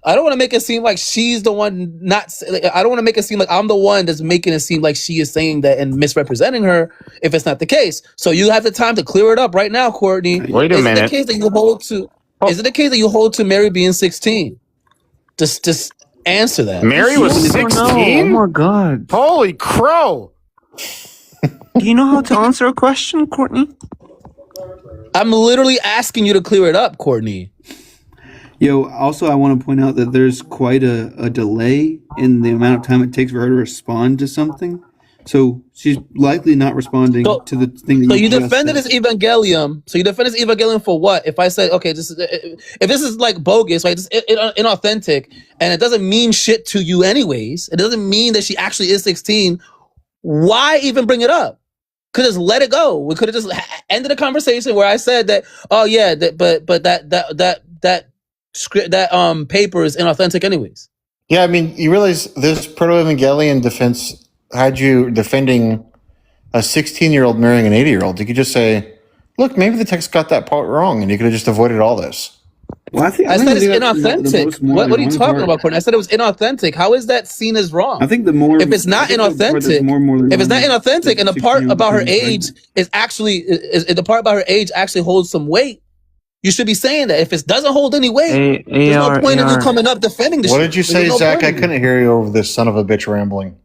I don't want to make it seem like she's the one I don't want to make it seem like I'm the one that's making it seem like she is saying that and misrepresenting her if it's not the case. So you have the time to clear it up right now, Courtney. Wait a minute. Is it the case that you hold to? Is it the case that you hold to Mary being 16? Just answer that. Mary was 16? Oh my God. Holy crow. Do you know how to answer a question, Courtney? I'm literally asking you to clear it up, Courtney. Yo, also I want to point out that there's quite a delay in the amount of time it takes for her to respond to something. So she's likely not responding to the thing that you just defended said. this Evangelium. So you defended this Evangelium for what? If I said, okay, if this is like bogus, right? Just inauthentic, and it doesn't mean shit to you anyways. It doesn't mean that she actually is 16. Why even bring it up? Could just let it go. We could have just ended the conversation where I said that, oh yeah, but that script, that paper is inauthentic anyways. Yeah, I mean, you realize this Proto-Evangelion defense had you defending a 16-year-old marrying an 80-year-old. You could just say, look, maybe the text got that part wrong, and you could have just avoided all this. Well, I said it's inauthentic. What are you talking about, Courtney? I said it was inauthentic. How is that seen as wrong? I think the more if it's not inauthentic, if it's not inauthentic, and the part about her age is actually the part about her age actually holds some weight, you should be saying that. If it doesn't hold any weight, there's no point in you coming up defending this. What did you say, Zach? I couldn't hear you over this son of a bitch rambling.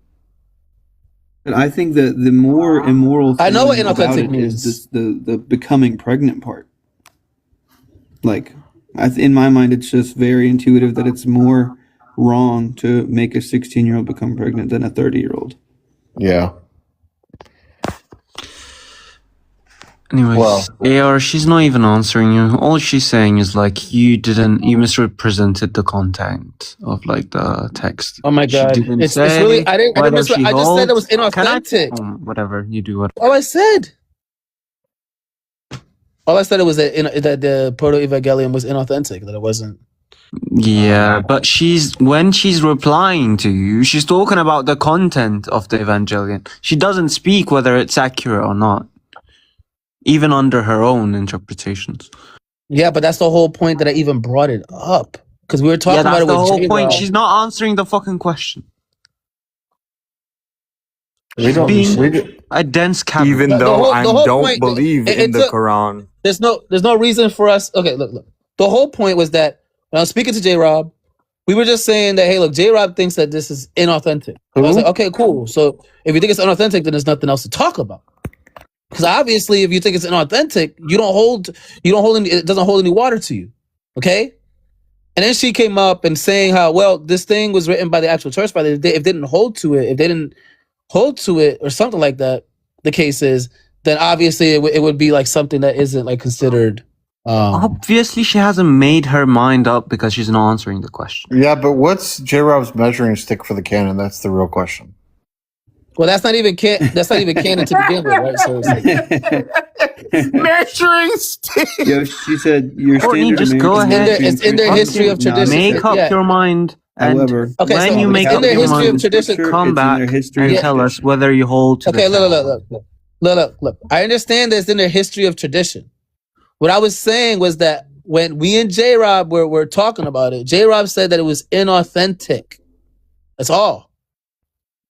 But I think that the more immoral I know what thing about inauthentic it means. is this, the becoming pregnant part. Like, in my mind, it's just very intuitive that it's more wrong to make a 16-year-old become pregnant than a 30-year-old. Yeah. Anyways, Well- AR, she's not even answering you. All she's saying is like you misrepresented the content of like the text. Oh my She God. didn't It's say really, I didn't whether misread. she I just said it was holds- Can I- inauthentic. whatever, you do what. All I said. All I said it was that the proto-evangelium was inauthentic, that it wasn't. Yeah, but when she's replying to you, she's talking about the content of the Evangelion. She doesn't speak whether it's accurate or not, even under her own interpretations. Yeah, but that's the whole point that I even brought it up. Because we were talking Yeah, about that's it the with whole J-Rob. point. She's not answering the fucking question. We don't. Being a dense cavern. Even The though whole- I the whole don't point- believe it- in the it's a- Quran. There's no reason for us. Okay, look. The whole point was that when I was speaking to J-Rob, we were just saying that, hey, look, J-Rob thinks that this is inauthentic. I was like, okay, cool. So if you think it's inauthentic, then there's nothing else to talk about. Because obviously, if you think it's inauthentic, it doesn't hold any water to you. Okay? And then she came up and saying how, well, this thing was written by the actual church fathers. If they didn't hold to it or something like that, the case is, then obviously it would be like something that isn't like considered. Obviously, she hasn't made her mind up because she's not answering the question. Yeah, but what's J-Rob's measuring stick for the canon? That's the real question. Well, that's not even canon to begin with, right? So it's Measuring stick. Yo, she said your Courtney, standard just go American ahead. It's in their history of tradition. Make up Yeah. your mind. And However, Okay, when so you it's make in up their your history of mind, tradition. come It's in back their history and of tell us whether you hold to Okay, the look. I understand that it's in their history of tradition. What I was saying was that when we and J-Rob were talking about it, J-Rob said that it was inauthentic. That's all.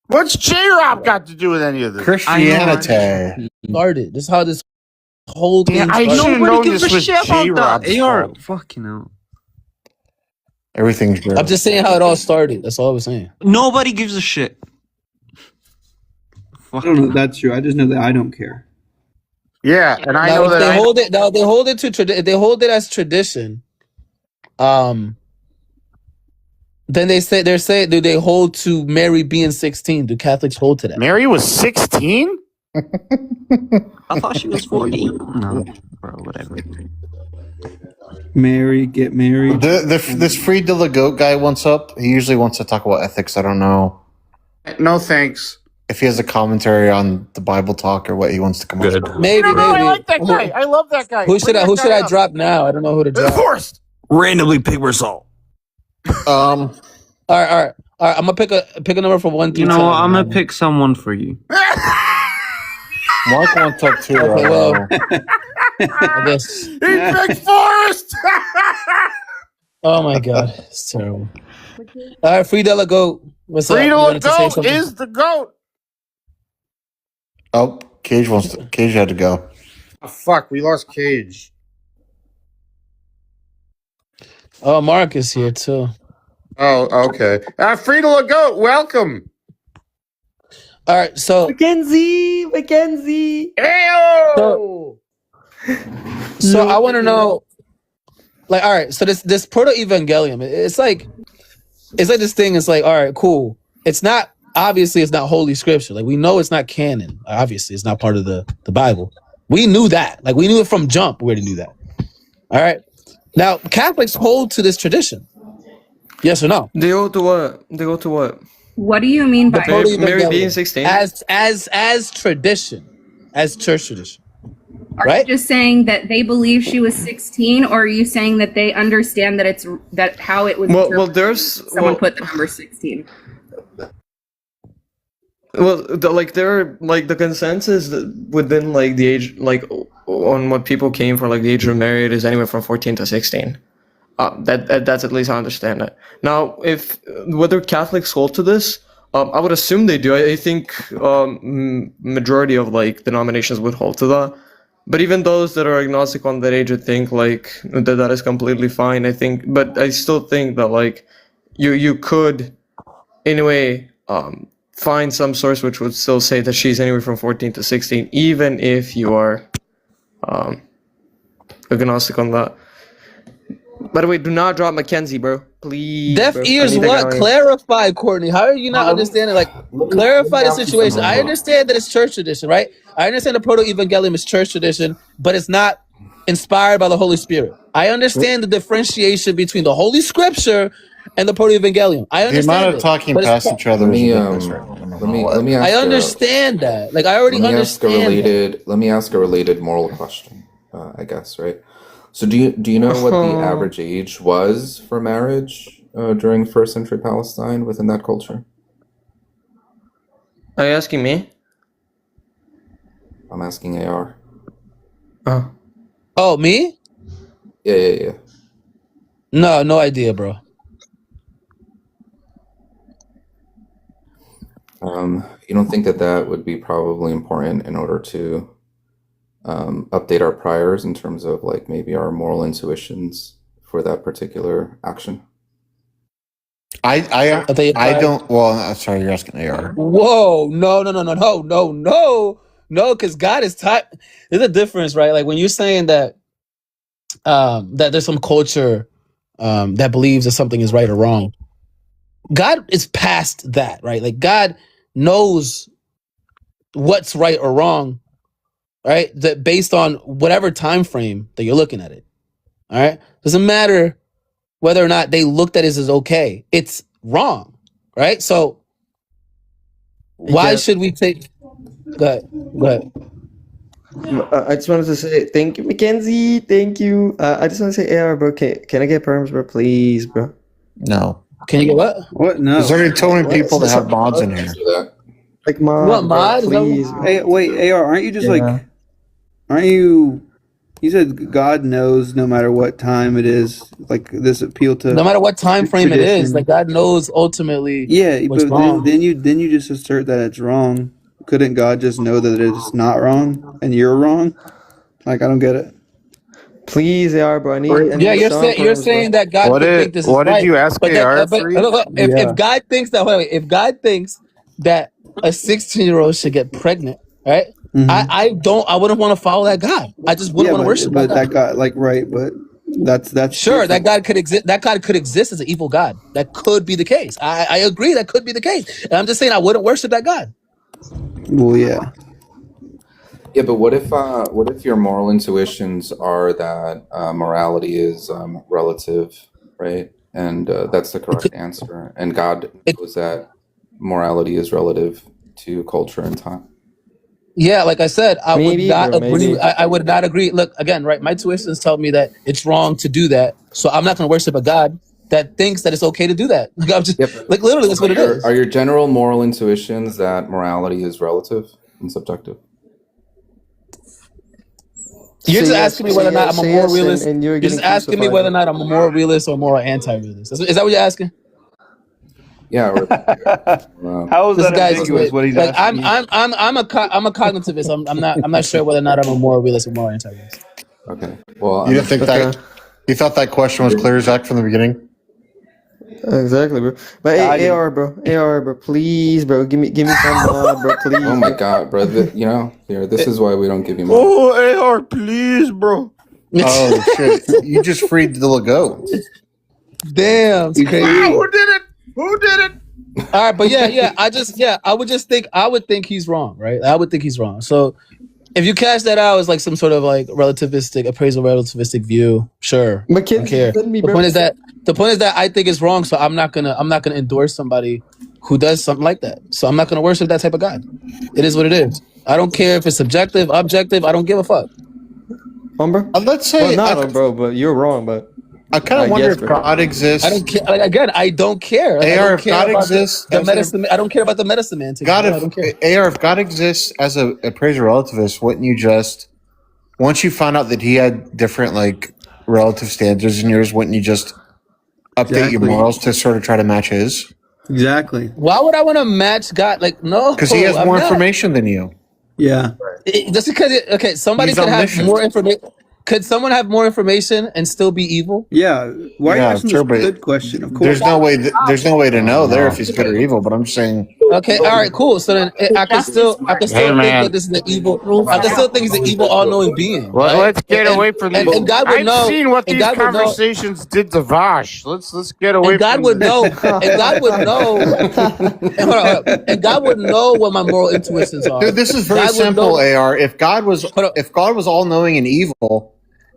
What's J-Rob got to do with any of this? Christianity. Started. This is how this whole thing Yeah, I started. should have Nobody known gives this a was shit about J-Rob's that. AR, fault. fucking hell. Everything's good. I'm just saying how it all started. That's all I was saying. Nobody gives a shit. I don't know if that's true. I just know that I don't care. Yeah, and I Now, know if that they I hold it. Now they hold it to if they hold it as tradition. Then they're saying, do they hold to Mary being 16? Do Catholics hold to that? Mary was 16? I thought she was 14. No, bro, whatever. Get married. This Free de la Goat guy wants up. He usually wants to talk about ethics. I don't know No thanks. if he has a commentary on the Bible talk or what he wants to come up Good. with. Maybe. I like that guy. I love that guy. Who should Bring that guy I up. drop now? I don't know who to drop. Forrest. Randomly pick result. All right. I'm gonna pick a number from 1 through You know 10. what? I'm gonna pick someone for you. Mark wants up too. Okay, well, I guess. He picked Forrest. Oh my god, it's terrible. All right, Free de la Goat. What's up? Free You de wanted to say Goat something? is the goat. Oh, Cage had to go. Oh, fuck, we lost Cage. Oh, Mark is here too. Oh, okay. Free de Goat, welcome. All right, so Mackenzie. Ayo! So I want to know, like, all right, so this proto-evangelium, it's like this thing. It's like, all right, cool. It's not holy scripture. Like, we know it's not canon. Obviously, it's not part of the Bible. We knew that. Like, we knew it from jump. We already knew that. All right. Now, Catholics hold to this tradition. Yes or no? They go to what? What do you mean by Mary being 16? As tradition, as church tradition. Are you just saying that they believe she was 16, or are you saying that they understand that how it was? Well, there's someone put the number 16. Well, the consensus within like the age, like on what people came for, like the age of marriage is anywhere from 14 to 16. That's at least how I understand it. Now, if whether Catholics hold to this, I would assume they do. I think majority of like denominations would hold to that. But even those that are agnostic on that age, I think like that is completely fine. I think, but I still think that like you could, in a way, find some source which would still say that she's anywhere from 14 to 16, even if you are agnostic on that. By the way, do not drop Mackenzie, bro. Please. Deaf bro. I ears need that what? guy. Clarify, Courtney. How are you not understanding? Like, clarify the situation. I understand that it's church tradition, right? I understand the proto-evangelium is church tradition, but it's not inspired by the Holy Spirit. I understand the differentiation between the Holy Scripture and the proto-evangelium. I The understand amount of it, talking but it's- past each other Let is me ridiculous right now. let me ask I understand that. Like, I already let me ask a understand that. let me ask a related moral question, I guess, right? So do you know what the average age was for marriage during first century Palestine within that culture? Are you asking me? I'm asking AR. Oh, me? Yeah. No idea, bro. You don't think that would be probably important in order to update our priors in terms of like maybe our moral intuitions for that particular action? I don't. Well, I'm sorry, you're asking AR. Whoa, no, because God is type. There's a difference, right? Like when you're saying that that there's some culture that believes that something is right or wrong. God is past that, right? Like God knows what's right or wrong, right? That based on whatever time frame that you're looking at it. All right. Doesn't matter whether or not they looked at it as okay. It's wrong, right? So why should we take? Go ahead. I just wanted to say thank you, Mackenzie. Thank you. I just want to say, AR, bro. Can I get perms, bro? Please, bro. No. Can you get what? What? No. There's already too many people that have mods in here. Like mod, What mod? bro, please. Hey, wait, AR, aren't you just like, aren't you? You said God knows no matter what time it is. Like this appeal to No matter what time frame it tradition. is, like God knows ultimately. Yeah, what's but wrong. then you just assert that it's wrong. Couldn't God just know that it's not wrong and you're wrong? Like I don't get it. Please, AR, bro. I need Yeah, you're some saying you're perms, saying bro. that God could think this is what right. did you ask but that, AR but for? look, Yeah. if God thinks that if God thinks that a 16-year-old should get pregnant, right? I wouldn't want to follow that God. I just wouldn't want to worship but that that God. God, like, right? But that's Sure, that different. God could exist. That God could exist as an evil God. That could be the case. I agree. That could be the case. And I'm just saying I wouldn't worship that God. Well, yeah. Yeah, but what if your moral intuitions are that morality is relative, right? And that's the correct answer. And God knows that morality is relative to culture and time. Yeah, like I said, I Maybe, would not bro, agree. maybe. I would not agree. Look, again, right? My tuitions tell me that it's wrong to do that. So I'm not going to worship a God that thinks that it's okay to do that. Like, I'm just, like literally, that's what it is. Are your general moral intuitions that morality is relative and subjective? You're just Say yes, asking me whether or say not yes, I'm a say moral yes, realist. and you're You're getting just asking me crucified, whether or bro. not I'm a moral realist or a moral anti-realist. Is that what you're asking? Yeah. How is This that guy's ambiguous? What he's like asking you? I'm a cognitivist. I'm not sure whether or not I'm a moral realist or moral anti-realist. Okay. Well, You didn't think that? You thought that question was clear as heck from the beginning? Exactly, bro. But hey, AR, bro, please, bro, give me some mod, bro, please. Oh my God, bro! This is why we don't give you money. Oh, AR, please, bro. Oh shit! You just freed the goat. Damn, it's crazy. Who did it? Who did it? All right, but I would think he's wrong, right? I would think he's wrong. So if you cast that out as like some sort of like relativistic view, sure. I don't care. The point is that I think it's wrong, so I'm not gonna endorse somebody who does something like that. So I'm not gonna worship that type of God. It is what it is. I don't care if it's subjective, objective, I don't give a fuck. Bro? Let's say bro, but you're wrong, but I kind of wonder if God exists. I don't care. Like, again, I don't care. Like, I AR, don't if care God about exists, the medicine. I don't care about the medicine man. God, I don't care. AR, if God exists as a appraiser relativist, wouldn't you just, once you found out that he had different like relative standards than yours, wouldn't you just update your morals to sort of try to match his? Exactly. Why would I want to match God? Like, no, Because he has I'm more not. information than you. Yeah. Just because somebody He's could have omniscient. more information. Could someone have more information and still be evil? Yeah. Why are you asking sure, this but good question? Of course. There's no way to know there if he's good or evil. But I'm just saying, Okay, all right, cool. So then I can still Hey, think man. that this is an evil. I can still think he's an evil, all-knowing being. Well, Right? let's get away from these. And God would I've know. seen what And these God would know. conversations did to Vash. Let's get away And God from would this. know. And God would know. And, hold on. And God would know what my moral intuitions are. Dude, this is very God would simple, know- AR. If God was all knowing and evil,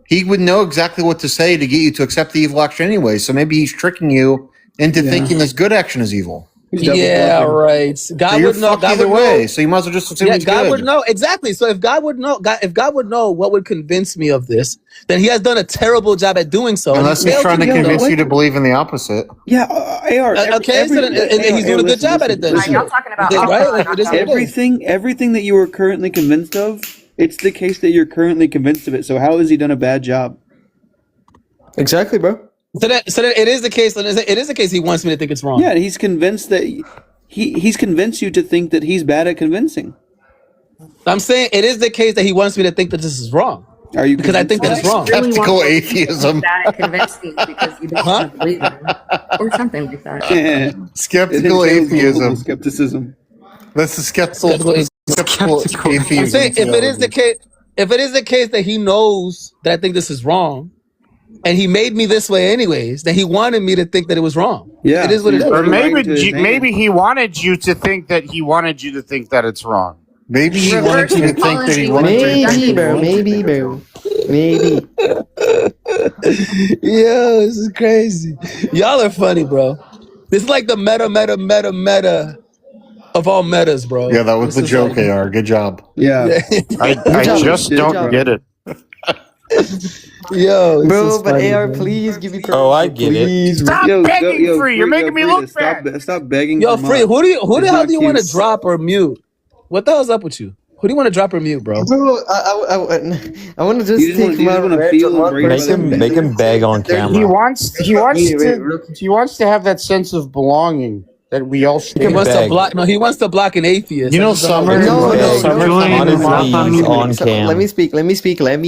he would know exactly what to say to get you to accept the evil action anyway. So maybe he's tricking you into thinking this good action is evil. Yeah, right. God So you're would know. fucked God either would way. know. So you might as well just assume Yeah, he's God good. would know exactly. So if God would know, if God would know what would convince me of this, then He has done a terrible job at doing so. and Unless he he's failed trying to do convince so. you to believe in the opposite. Yeah, AR. Okay, so then, and he's doing a good job at it then. Listen, Right? Like, it is what it is. everything that you are currently convinced of, it's the case that you're currently convinced of it. So how has he done a bad job? Exactly, bro. So that it is the case. It is the case. He wants me to think it's wrong. Yeah, he's convinced that he's convinced you to think that he's bad at convincing. I'm saying it is the case that he wants me to think that this is wrong. Are you? Because I think that it's wrong. Skeptical atheism. Bad at convincing because you don't believe him, or something like that. Skeptical atheism. Skepticism. That's the skeptical atheism. I'm saying if it is the case that he knows that I think this is wrong, and he made me this way anyways, then he wanted me to think that it was wrong. Yeah, it is what it is. Or maybe he wanted you to think that it's wrong. Maybe he wanted you to think that he wanted you to think Maybe, bro. Maybe. Yo, this is crazy. Y'all are funny, bro. This is like the meta of all metas, bro. Yeah, that was the This is joke, like- AR. Good job. Yeah. I just don't get it. Yo, this Bro, is but funny, AR, bro. please give me Oh, I get it. please, bro. Stop begging free. You're making me look Stop, bad. stop begging. Yo, for Free, mod. who the It's hell not do you want to cute. drop or mute? What the hell's up with you? Who do you want to drop or mute, bro? Bro, I want to just You just wanna- take you just my wanna rant feel on one and bring person. Make him beg on He camera. wants to have that sense of belonging that we all He share. wants to beg. block. No, he wants to block an atheist. You know, That's just Summer. No, Summer Join on his the welcome knees you. on cam. Let me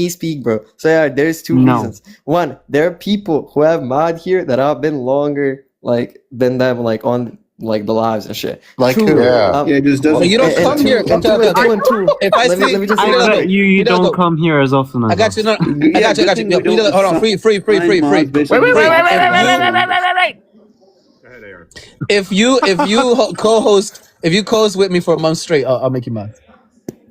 speak, bro. So yeah, there's two No. reasons. One, there are people who have mod here that have been longer, like, than them, like, on, like, the lives and shit. Like Two, who? Yeah. Yeah, it just doesn't. Well, you don't and come two- here. and two, Okay, and two, and two. If I Let me see, just I say that. bet you don't come here as often as I got you. No, I Yeah, got you. good thing we Yo, don't hold on. Free. Wait. If you co-host with me for a month straight, I'll make you mine.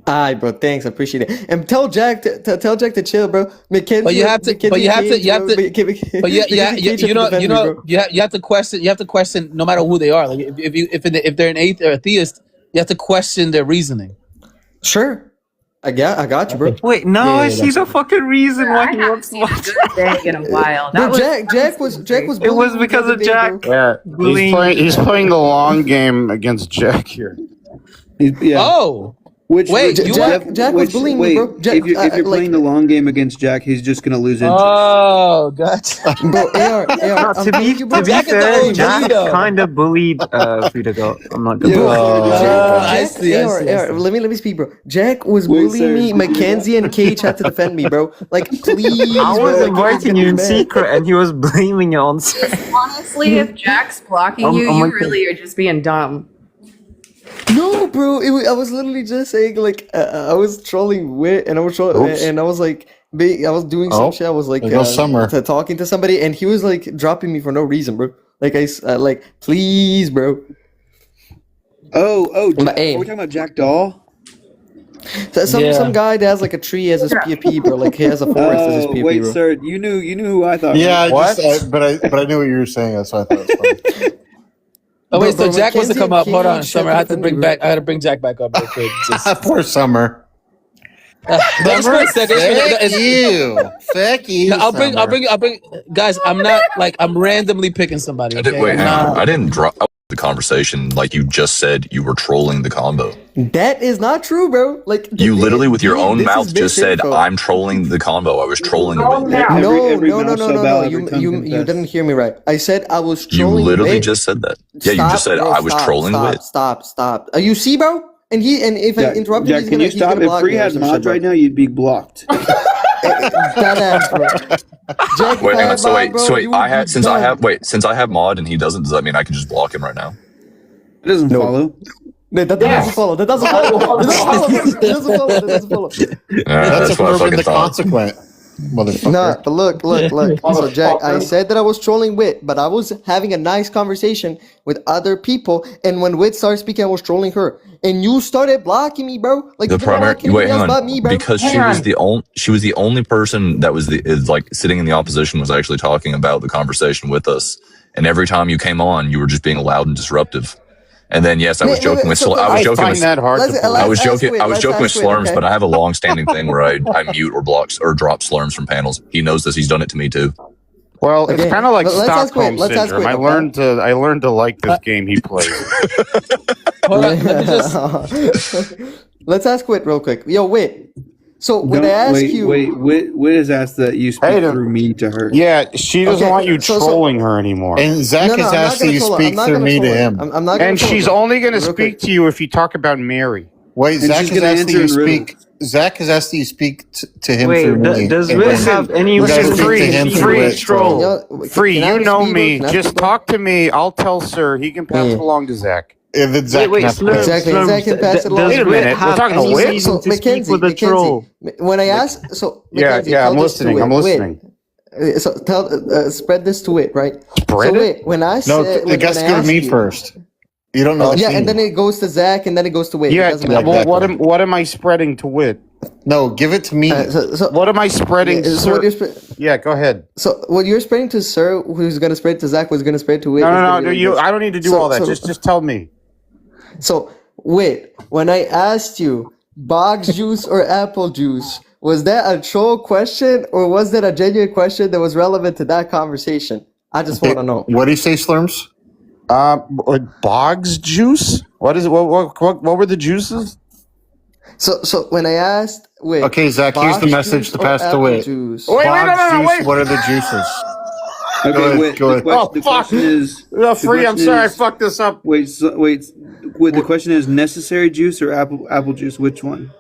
Alright, bro. Thanks, I appreciate it. And tell Jack to chill, bro. Mackenzie, But you have to. But you have to. You have to. But yeah, you have to question. You have to question no matter who they are. Like if they're an atheist or a theist, you have to question their reasoning. Sure. I got you, bro. Wait, no, Yeah, I see the fucking reason why he I wants haven't to seen watch. a good thing in a while. Bro, That Jack was It was bullying me because the of other day, Jack. bro. Yeah, Bullying. he's playing the long game against Jack here. Yeah. Oh, Which wait, which- you Jack- which- Jack was bullying me, wait, bro. Jack- if you're like- playing the long game against Jack, he's just gonna lose interest. oh, gotcha. Bro, AR, To be Jack is the fair, OG Jack though. kind of bullied Frida Goat. I'm not gonna Bro, lie. I see, I see, I see. Let me speak, bro. Jack was Wait, bullying sir. me. Mackenzie and Cage had to defend me, bro. Like, please, I bro, was like, inviting it's you in bad. secret, and he was blaming it on. honestly, if Jack's blocking Oh you, my you really are just being dumb. No, bro. I was literally just saying, like, I was trolling Wit, and I was trolling, Oops. and I was like, I was doing some Oh, shit. I was like, there goes Summer. talking to somebody, and he was like dropping me for no reason, bro. Like, like, please, bro. Oh, But, hey. are we talking about Jack Doll? So, some guy that has like a tree as his PFP, bro. Like, he has a forest as his PFP, wait, bro. sir, you knew who I thought. Yeah, right? but I knew what you were saying. That's why I thought it was funny. Oh wait, Bro, so Jack wants to Mackenzie come up. and Hold on, Cage Summer. I have to defend bring me, back. I gotta bring Jack back up real quick. Just, Poor Summer. just for a second. Fuck you. Fuck you. No, I'll bring. Summer. Guys, I'm not like I'm randomly picking somebody. I did, Okay? wait, I'm hang on. not- I didn't drop the conversation like you just said you were trolling the combo. That is not true, bro. Like, You literally, with your own this is mouth, big just said, info. I'm trolling the combo. I was trolling No, with. Every no. mouth so valid, every You tongue you confess. didn't hear me right. I said I was You trolling. literally Wit. just said that. Yeah, you just said bro, I was trolling with. Stop. You see, bro? And if I interrupt him, Jack, he's can gonna, you he's stop? gonna If block Free me or has some mods shit, bro. right now, you'd be blocked. That ass, bro. Jack, Wait, if I hang on. had So mod, wait, bro, so wait. you would be Since I done. have mod and he doesn't, does that mean I can just block him right now? doesn't follow. That doesn't follow. That doesn't follow. That doesn't follow. That doesn't follow. That doesn't follow. That's a verb in the consequent, motherfucker. Nah, but look. So, Jack, I said that I was trolling Wit, but I was having a nice conversation with other people, and when Wit started speaking, I was trolling her, and you started blocking me, bro. Like, The you didn't primary block anybody wait, else hang but on, me, bro. because she was the only person that was like sitting in the opposition was actually talking about the conversation with us, and every time you came on, you were just being loud and disruptive. And then yes, I was joking with I was joking with Slurms, but I have a long-standing thing where I mute or block or drop Slurms from panels. He knows this. He's done it to me too. Well, it's kind of like Stockholm Let's ask syndrome. Wit, I learned to like this game he plays. Hold on, let me just. Let's ask Wit real quick. Yo, Wit. So when I ask you, Wit has asked that you speak through me to her. Yeah, she doesn't want you trolling her anymore. And Zach has asked that you speak through me to him. I'm not. And she's only going to speak to you if you talk about Mary. Wait, Zach has asked that you speak. Zach has asked that you speak to him through me. Does Wit have any free troll? Free, you know me. Just talk to me. I'll tell Sir. He can pass it along to Zach. If it's Zach, exactly. Zach can pass it along. Wait a minute. We're talking to Wit. So Mackenzie, when I asked, so Mackenzie, I'm listening. I'm listening. So spread this to Wit, right? Spread so it. When I No, said, it has to go to me first. You don't know. Yeah, and then it goes to Zach, and then it goes to Wit. Yeah. Well, what am I spreading to Wit? No, give it to me. What am I spreading? So yeah, go ahead. So what you're spreading to Sir, who's going to spread to Zach, who's going to spread to Wit. No. I don't need to do all that. Just tell me. So Wit, when I asked you box juice or apple juice, was that a troll question or was that a genuine question that was relevant to that conversation? I just want to know. What do you say, Slurms? Boggs juice? What is it? What were the juices? So when I asked Wit, okay, Zach, here's the message to pass to Wit. Wait. What are the juices? Okay, go ahead. The question is free. I'm sorry, I fucked this up. Wait. The question is necessary juice or apple juice? Which one?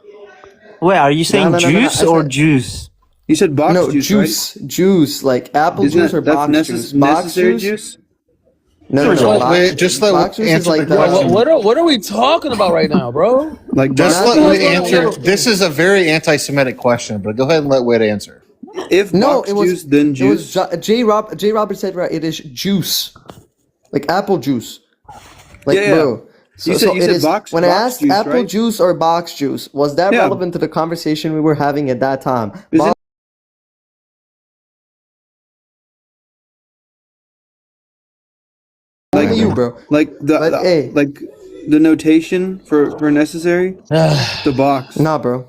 Wait, are you saying juice or juice? You said box juice, right? Juice, like apple juice or box juice. Necessary juice? No. Wait, just let box juice answer is like the question. What are we talking about right now, bro? Like just let Wit answer. This is a very anti-Semitic question, but go ahead and let Wit answer. If box juice, then juice. It was J. Robert said right. It is juice, like apple juice. Like bro. So, you said box. When I asked juice, apple right? juice or box juice, was that relevant to the conversation we were having at that time? Like you, bro. Like the notation for necessary. The box. Nah, bro.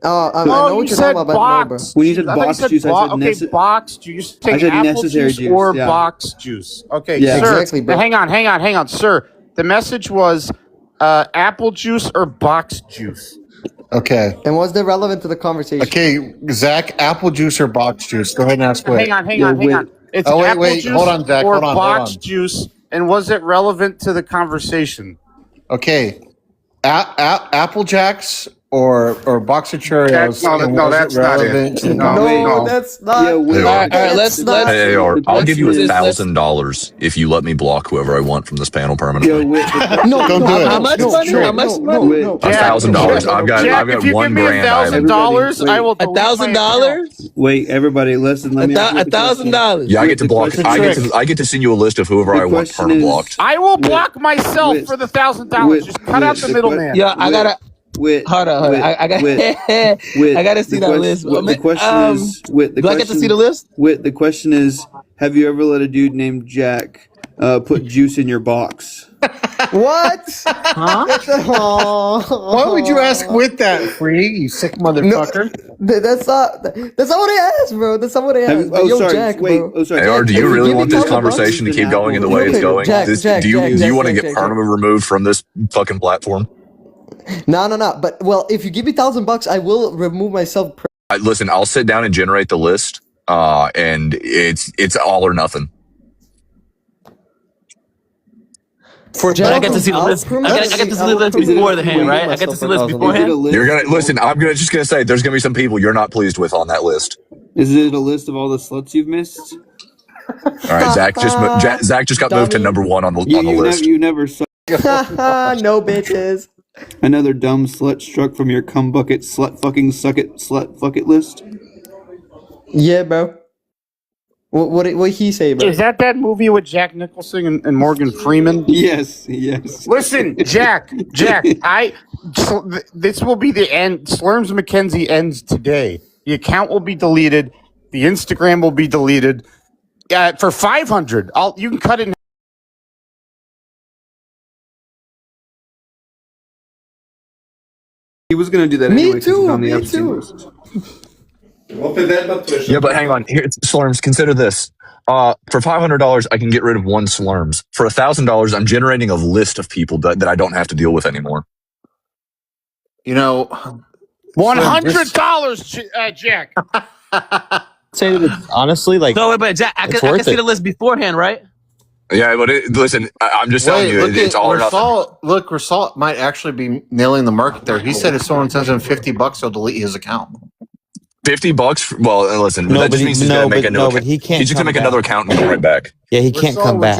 I know what you're talking about, but no, bro. When you said box juice, I said box juice. I said necessary juice or box juice. Okay, yeah, sir. Exactly, bro. Hang on, sir. The message was apple juice or box juice. Okay. And was that relevant to the conversation? Okay, Zach, apple juice or box juice? Go ahead and ask Wit. Hang on. It's apple juice hold on, Zach. or Hold on. box juice, and was it relevant to the conversation? Okay, Apple Jacks or box of Cheerios. No, that's not it. No, that's not. Hey, let's. Hey, I'll give you $1,000 if you let me block whoever I want from this panel permanently. No, don't do it. How much money? How much money? $1,000. I've got $1 grand. $1,000, I will. $1,000? Wait, everybody, listen. Let me. $1,000. Yeah, I get to block. I get to send you a list of whoever I want permanent blocked. I will block myself for the $1,000. Just cut out the middleman. Yeah, I gotta. Hold on. I gotta see that list. The question is, do I get to see the list? The question is, have you ever let a dude named Jack put juice in your box? What? Huh? Why would you ask Wit that, Free? You sick motherfucker. No, that's not what I asked, bro. That's not what I asked. Sorry. Jack, wait. bro. Oh, sorry. Hey, do you really want this conversation to keep going in the way it's going? Do you want to get permanently removed from this fucking platform? No. But if you give me $1,000, I will remove myself. Listen, I'll sit down and generate the list, and it's all or nothing. But I get to see the list. I get to see the list beforehand, right? I get to see the list beforehand. You're gonna listen. I'm just gonna say there's gonna be some people you're not pleased with on that list. Is it a list of all the sluts you've missed? All right, Zach just got moved to number 1 on the list. You never saw No bitches. Another dumb slut struck from your cum bucket slut fucking suck it slut fuck it list. Yeah, bro. What he say, bro? Is that movie with Jack Nicholson and Morgan Freeman? Yes. Listen, Jack, this will be the end. Slurms McKenzie ends today. The account will be deleted. The Instagram will be deleted. For 500, you can cut it in. He was gonna do that Me anyway. 'Cause too, he's on the me Epstein too. list. Yeah, but hang on. Here, Slurms, consider this. For $500, I can get rid of one Slurms. For $1,000, I'm generating a list of people that I don't have to deal with anymore. You know, $100, Jack. Say that it's honestly like. No, but Jack, I can see the list beforehand, right? Yeah, but listen, I'm just telling you, it's all or nothing. Look, Rasal might actually be nailing the market there. He said if someone sends him $50, he'll delete his account. $50? Well, listen, that just means he's going to make a new account. But he can't. He's just going to make another account and go right back. Yeah, he can't come back.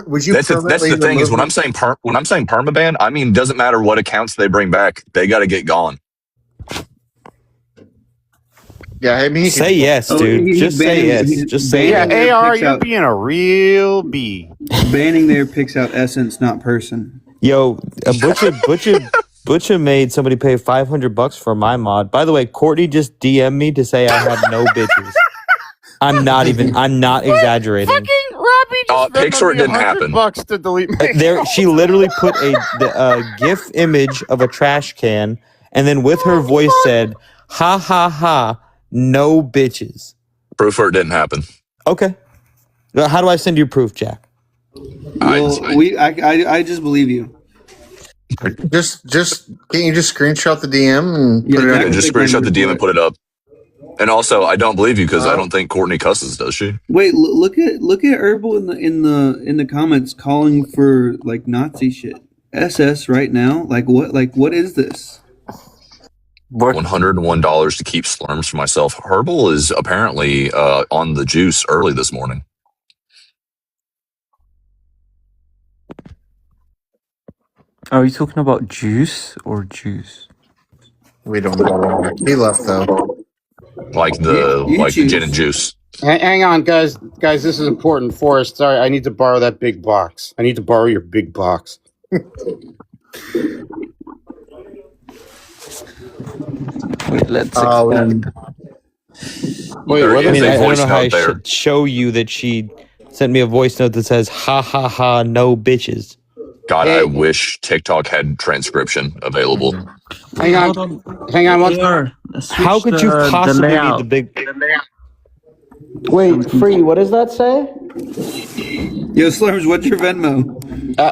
Would you That's the thing is when I'm saying permaban, I mean doesn't matter what accounts they bring back, they got to get gone. Yeah, I mean, say yes, dude. Just say yes. Just say yes. Yeah, AR, you're being a real B. Banning there picks out essence, not person. Yo, Butcher made somebody pay $500 for my mod. By the way, Courtney just DM'd me to say I have no bitches. I'm not exaggerating. Fucking Robbie just Pixar, it didn't happen. $100 to delete my She literally put a GIF image of a trash can, and then with her voice said, "Ha ha ha, no bitches." Proof for it didn't happen. Okay. How do I send you proof, Jack? Well, I just believe you. Just can't you just screenshot the DM and put it Yeah, up? just screenshot the DM and put it up. And also, I don't believe you because I don't think Courtney cusses, does she? Wait, look at Herbal in the comments calling for like Nazi shit. SS right now, like what is this? $101 to keep Slurms for myself. Herbal is apparently on the juice early this morning. Are you talking about juice or juice? We don't know. He left though. Like the gin and juice. Hang on, guys. Guys, this is important. Forrest, sorry, I need to borrow that big box. I need to borrow your big box. Wait, let's extend. Wait, I don't know how I should show you that she sent me a voice note that says, "Ha ha ha, no bitches." God, I wish TikTok had transcription available. Hang on. How could you possibly need the big? Wait, Free, what does that say? Yo, Slurms, what's your Venmo?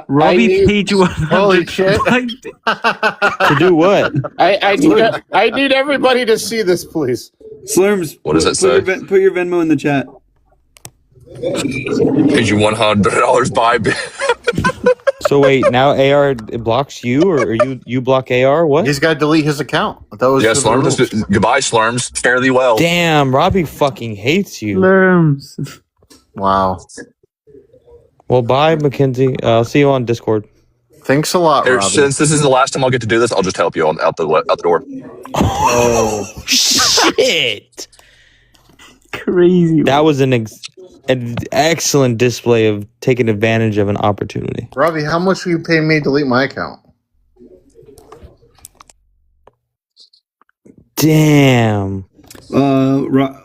Robbie paid you Holy shit. To do what? I need everybody to see this, please. Slurms, what does that say? Put your Venmo in the chat. Paid you $100 by. So wait, now AR blocks you, or you block AR? What? He's got to delete his account. That was Slurms. Goodbye, Slurms. Fare thee well. Damn, Robbie fucking hates you. Slurms. Wow. Well, bye, Mackenzie. I'll see you on Discord. Thanks a lot, Robbie. Since this is the last time I'll get to do this, I'll just help you out the door. Oh shit! Crazy. That was an excellent display of taking advantage of an opportunity. Robbie, how much will you pay me to delete my account? Damn.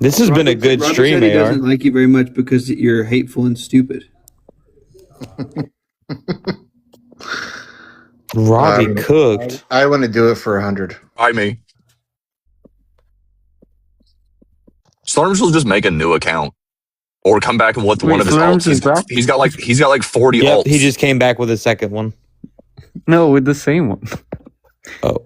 This has been a good Robbie stream, said he AR. doesn't like you very much because you're hateful and stupid. Robbie cooked. I want to do it for 100. By me. Slurms will just make a new account. Or come back and with one of his alts. He's got like 40 Yep, alts. he just came back with a second one. No, with the same one. Oh.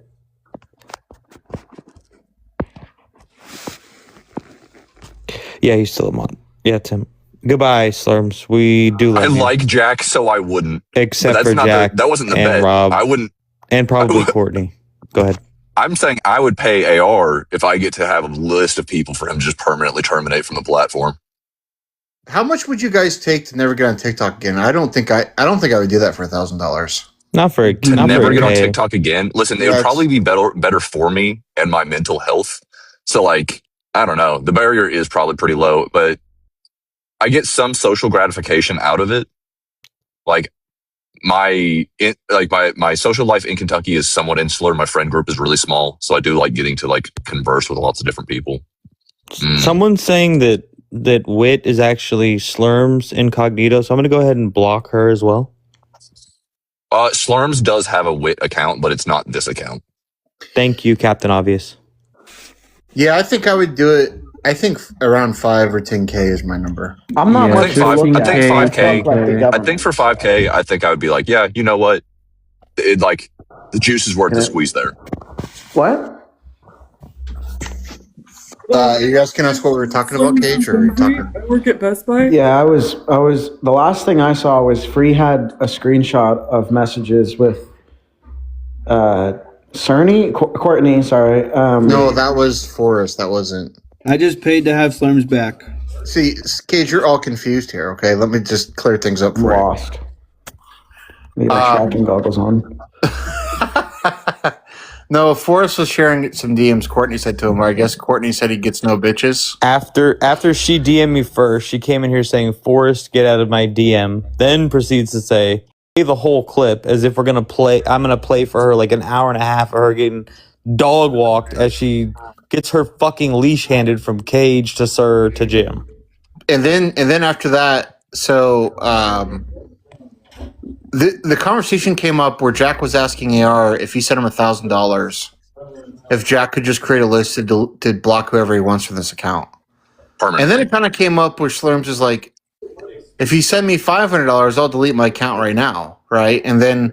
Yeah, he's still a mod. Yeah, Tim. Goodbye, Slurms. We do love I you. like Jack, so I wouldn't. Except But that's for not Jack that wasn't the and bet. Rob. I wouldn't. And probably Courtney. Go ahead. I'm saying I would pay AR if I get to have a list of people for him to just permanently terminate from the platform. How much would you guys take to never get on TikTok again? I don't think I would do that for $1,000. Not for to not never for a get on K. TikTok again. Listen, it would That's- probably be better for me and my mental health. So like, I don't know. The barrier is probably pretty low, but I get some social gratification out of it. Like my social life in Kentucky is somewhat insular. My friend group is really small, so I do like getting to like converse with lots of different people. Someone's saying that Wit is actually Slurm's incognito, so I'm gonna go ahead and block her as well. Slurms does have a Wit account, but it's not this account. Thank you, Captain Obvious. Yeah, I think I would do it. I think around 5 or 10K is my number. I'm not I much think to look at. 5K. Fuck like the I government. think for 5K, I think I would be like, yeah, you know what? It like the juice is worth the squeeze there. What? You guys can ask what we were talking about, Cage, or are you talking? Work at Best Buy? Yeah, I was. The last thing I saw was Free had a screenshot of messages with Courtney. Sorry. No, that was Forrest. That wasn't. I just paid to have Slurms back. See, Cage, you're all confused here. Okay, let me just clear things up for Lost. Maybe tracking goggles on. No, Forrest was sharing some DMs Courtney said to him, where I guess Courtney said he gets no bitches. After she DM'd me first, she came in here saying, "Forrest, get out of my DM." Then proceeds to say, "Play the whole clip as if we're gonna play. I'm gonna play for her like an hour and a half of her getting dog walked as she gets her fucking leash handed from Cage to Sir to Jim." And then after that, so the conversation came up where Jack was asking AR if he sent him $1,000, if Jack could just create a list to block whoever he wants from this account. And then it kind of came up where Slurms is like, if you send me $500, I'll delete my account right now, right? And then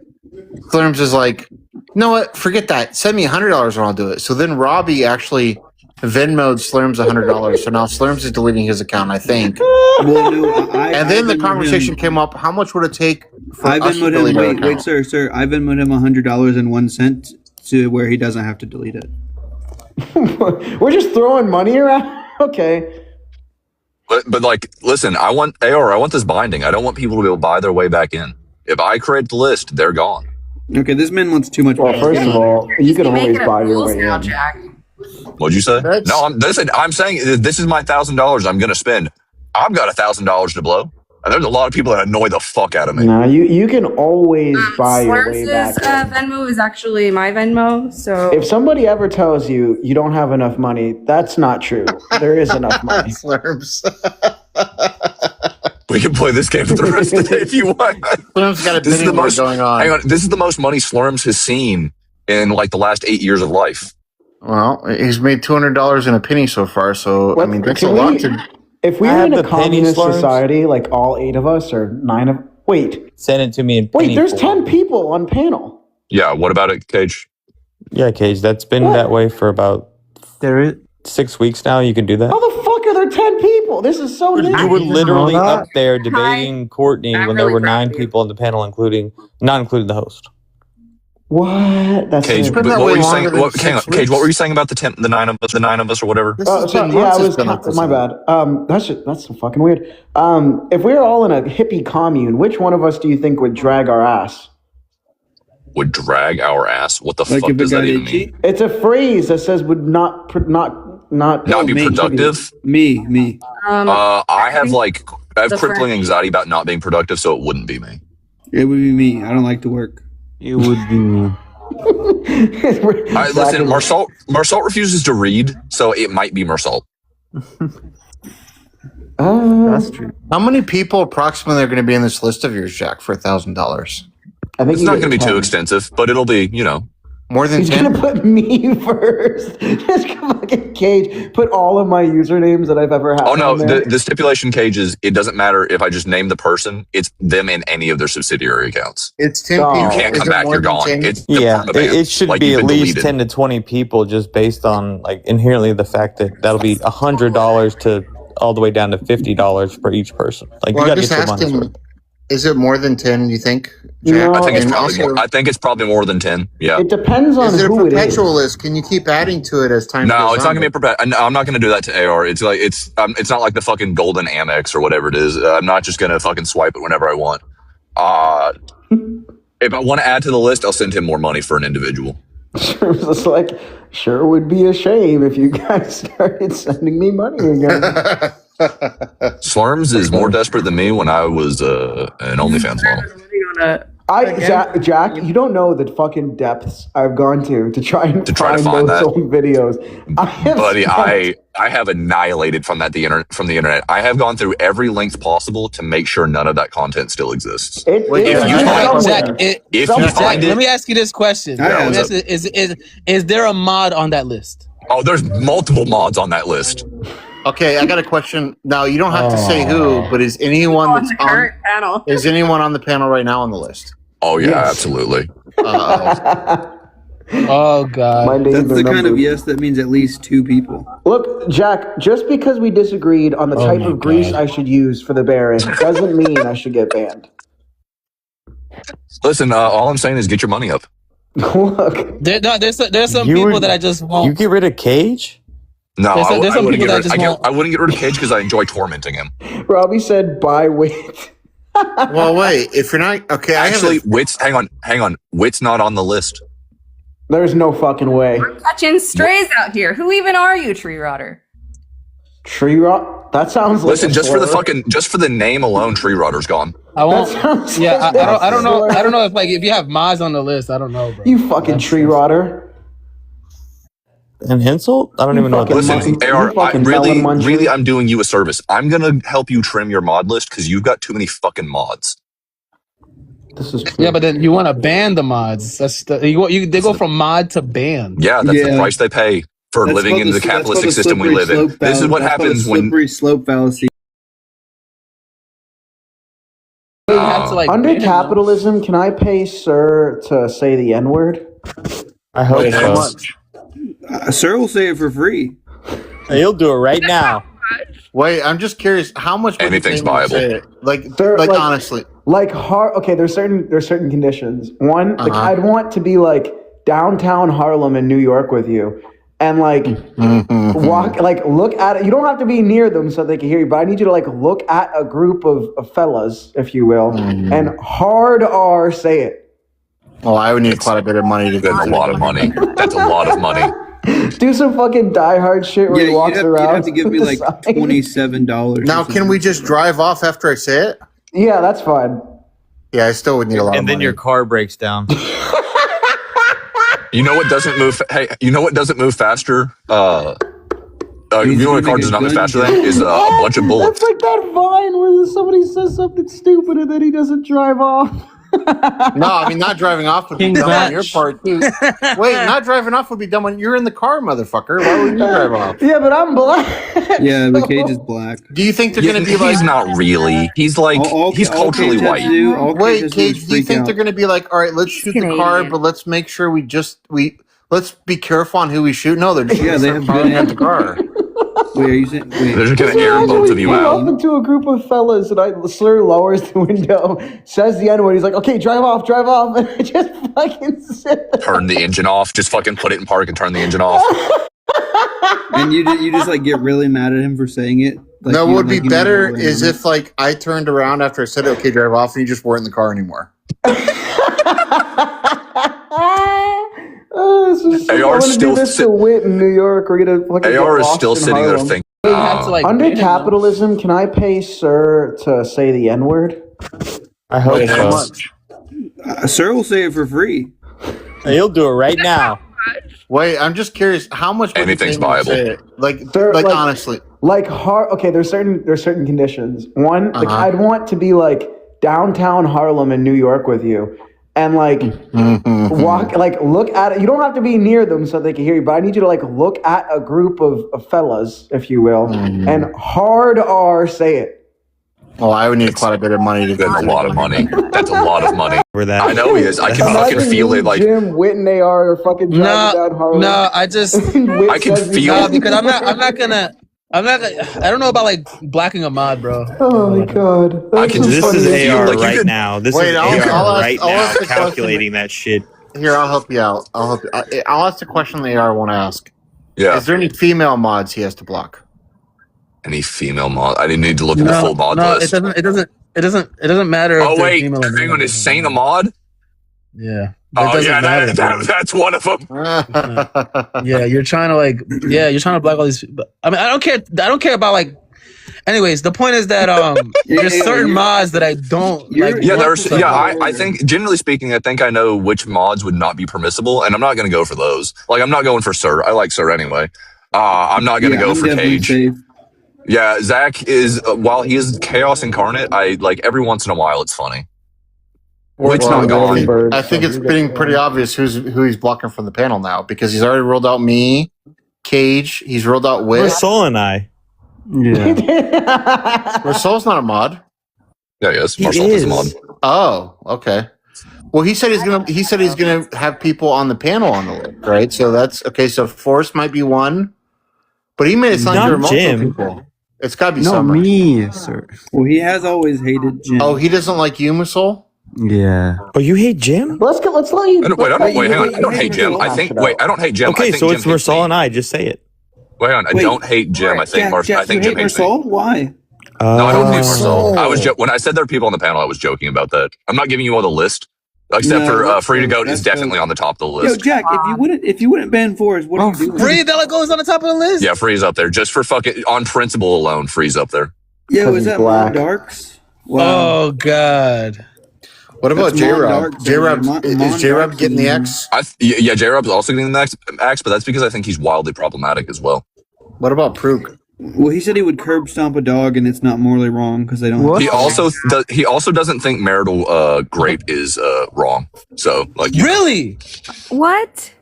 Slurms is like, you know what? Forget that. Send me $100 and I'll do it. So then Robbie actually Venmo'd Slurms $100. So now Slurms is deleting his account, I think. Well, no, And then the Venmo'd conversation him. came up, how much would it take for I us to Venmo'd delete our him. account? Wait, sir. I Venmo'd him $100.01 to where he doesn't have to delete it. We're just throwing money around. Okay. But like, listen, I want this binding. I don't want people to be able to buy their way back in. If I create the list, they're gone. Okay, this man wants too much. Well, first of all, you can always buy your way in. Jack. What'd you say? No, I'm saying this is my $1,000 I'm going to spend. I've got $1,000 to blow. And there's a lot of people that annoy the fuck out of me. Nah, you can always buy your way back. Slurms' Venmo is actually my Venmo, so If somebody ever tells you you don't have enough money, that's not true. There is enough money. Slurms. We can play this game for the rest of the day if you want. Slurms got a This is bidding the war most going on. Hang on, this is the most money Slurms has seen in like the last 8 years of life. Well, he's made $200 in a penny so far, so I mean that's a lot to. If we I were have in a the penny communist slurms. society, like all 8 of us or 9 of Send it to me in wait, penny there's form. 10 people on panel. Yeah, what about it, Cage? Yeah, Cage, that's been that way for about 6 weeks now. You can do that. How the fuck are there 10 people? This is so new. You were literally up there debating Courtney when there were 9 people on the panel, not including the host. What? That's Cage, it. but what were you saying? Hang on, Cage, what were you saying about the 9 of us, or whatever? Sorry, yeah, I was. My bad. That's so fucking weird. If we were all in a hippie commune, which one of us do you think would drag our ass? Would drag our ass? What the Like fuck if does a that guy even did mean? It's a phrase that says would not Not be productive? Me. I have the crippling friend- anxiety about not being productive, so it wouldn't be me. It would be me. I don't like to work. It would be me. Listen, Marsault refuses to read, so it might be Marsault. That's true. How many people approximately are going to be in this list of yours, Jack, for $1,000? I think It's not going to be too extensive, but it'll be, more than He's 10. gonna put me first. Just fucking Cage. Put all of my usernames that I've ever had. Oh no, on there. the stipulation, Cage, is it doesn't matter if I just name the person; it's them in any of their subsidiary accounts. It's 10 You people. can't Is come it back; more you're than gone. 10? It's Yeah, permaban. it should Like, be you've at been least deleted. 10 to 20 people, just based on inherently the fact that that'll be $100 to all the way down to $50 for each person. Like Well, you I got to just get your asked money's him, worth. is it more than 10, you think? No, I think it's And probably also- more. I think it's probably more than 10. Yeah. It depends on Is it a who it is. perpetual list? Can you keep adding to it as time No, goes it's not on? gonna be a perpetual. I'm not gonna do that to AR. It's like it's not like the fucking golden Amex or whatever it is. I'm not just gonna fucking swipe it whenever I want. If I want to add to the list, I'll send him more money for an individual. It's just like, sure would be a shame if you guys started sending me money again. Slurms is more desperate than me when I was an OnlyFans model. Jack, you don't know the fucking depths I've gone to try and find those that. old videos. Buddy, I have annihilated from the internet. I have gone through every length possible to make sure none of that content still exists. If you find it, let me ask you this question: Is there a mod on that list? Oh, there's multiple mods on that list. Okay, I got a question. Now you don't have to say who, but is anyone that's on panel? Is anyone on the panel right now on the list? Oh yeah, absolutely. Oh god, That's the kind of yes that means at least 2 people. Look, Jack, just because we disagreed on the type of grease I should use for the Baron doesn't mean I should get banned. Listen, all I'm saying is get your money up. Look, there's some people that I just won't. You get rid of Cage? No, There's some people that just I wouldn't get rid of Cage because I enjoy tormenting him. Robbie said buy Wit. Well, wait. If you're not okay, Actually, Wit's. Hang on. Wit's not on the list. There's no fucking way. Catching strays out here. Who even are you, Tree Rotter? Tree Rot? That sounds like Listen, just for the name alone, Tree Rotter's gone. I won't. Yeah, I don't know. I don't know if you have mods on the list. I don't know, bro. You fucking Tree Rotter. An insult? I don't even know what that Listen, means. AR, I'm doing you a service. I'm gonna help you trim your mod list because you've got too many fucking mods. This is Yeah, but then you want to ban the mods. They go from mod to ban. Yeah, that's the price they pay for living in the capitalistic system we live in. This is what happens when slippery slope fallacy. Under capitalism, can I pay Sir to say the N-word? I hope Wait, how so. much? Sir will say it for free. He'll do it right now. Wait, I'm just curious. How much? would you Anything's pay me to viable. say it? Like honestly. Like okay, there's certain conditions. One, like I'd want to be like downtown Harlem in New York with you, and like walk, like look at it. You don't have to be near them so they can hear you, but I need you to like look at a group of fellas, if you will, and hard R say it. Well, I would need quite a bit of money to. That's a lot of money. That's a lot of money. Do some fucking Die Hard shit where he walks around. You'd have to give me like $27. Now, can we just drive off after I say it? Yeah, that's fine. Yeah, I still would need a lot of And then money. your car breaks down. You know what doesn't move? Hey, you know what doesn't move faster? You know what a car does not move faster than is a bunch of bullets. That's like that Vine where somebody says something stupid and then he doesn't drive off. No, I mean, not driving off would be dumb on your part, too. Wait, not driving off would be dumb when you're in the car, motherfucker. Why would you drive off? Yeah, but I'm black. Yeah, but Cage is black. Do you think they're going to be like... He's not really. He's like, he's culturally white. Wait, Cage, do you think they're going to be like, all right, let's shoot the car, but let's make sure let's be careful on who we shoot? No, they're just they have firing at the car. Wait, are you saying? Wait. They're just going to air both of you Pull out. up into a group of fellas and Slur lowers the window, says the N-word. He's like, okay, drive off. And I just fucking sit there. Turn the engine off. Just fucking put it in park and turn the engine off. And you just like get really mad at him for saying it. Like, No, what would be like, better never is if like I turned around after I said, okay, drive off, and you just weren't in the car anymore. AR still to Wit in New York. We're gonna fucking AR is still sitting there thinking. Under capitalism, can I pay Sir to say the N-word? I hope Wait, how so. much? Sir will say it for free. He'll do it right now. Wait, I'm just curious. How much? would you Anything's pay me to viable. say it? Like honestly. Like hard. Okay, there's certain conditions. One, like I'd want to be like downtown Harlem in New York with you, and like walk, like look at it. You don't have to be near them so they can hear you, but I need you to like look at a group of fellas, if you will, and hard R say it. Well, I would need quite a bit of money to go. That's a lot of money. That's a lot of money. For that. I know he is. I can fucking feel it. Like Jim, Wit, and AR are fucking driving down Harlem. No, I just I can feel because I'm not gonna. I don't know about like blacking a mod, bro. Oh my god. I can. This is AR like, right now. This Wait, is I'll AR ask- right I'll now ask the question. calculating that shit. Here, I'll help you out. I'll ask the question the AR won't ask. Yeah. Is there any female mods he has to block? Any female mod? I didn't need to look at the full mod list. It doesn't matter. Oh if they're wait, female or hang on. male. Is Saint a mod? Yeah. Oh yeah, that's one of them. Yeah, you're trying to like, you're trying to block all these. I mean, I don't care about like. Anyways, the point is that there's certain mods that I don't like. Yeah, I think generally speaking, I think I know which mods would not be permissible, and I'm not going to go for those. Like, I'm not going for Sir. I like Sir anyway. I'm not going to go for Cage. Yeah, Zach is while he is chaos incarnate, I like every once in a while it's funny. It's not gone. I think it's getting pretty obvious who he's blocking from the panel now because he's already rolled out me, Cage. He's rolled out Wit. Rasul and I. Yeah. Rasul's not a mod. Yeah, yes. Marcel is a mod. Oh, okay. Well, he said he's gonna have people on the panel on the list, right? So that's okay. So Forrest might be one, but he made it sound like there are multiple people. It's got to be Summer. Me, sir. Well, he has always hated Jim. Oh, he doesn't like you, Musol? Yeah. Oh, you hate Jim? Let's let you. Wait, hang on. I don't hate Jim. I don't hate Jim. Okay, I think so Jim it's Rasul and I. Just say it. Wait on. I don't hate Jim. I think Jack, I think you Jim hate hates Rasul? me. Why? No, I don't hate Marcel. I was when I said there are people on the panel, I was joking about that. I'm not giving you all the list, except for Free to Goat is definitely on the top of the list. Yo, Jack, if you wouldn't ban Forrest, what are you doing? Free Delago is on the top of the list. Yeah, Free's up there just for fucking on principle alone. Free's up there. Yo, is that Mon Darks? Wow. Oh God. What about J-Rob? Is J-Rob getting the X? Yeah, J-Rob's also getting the X, but that's because I think he's wildly problematic as well. What about Prook? Well, he said he would curb stomp a dog, and it's not morally wrong because they don't. What? He also doesn't think marital grape is wrong. So like really, what?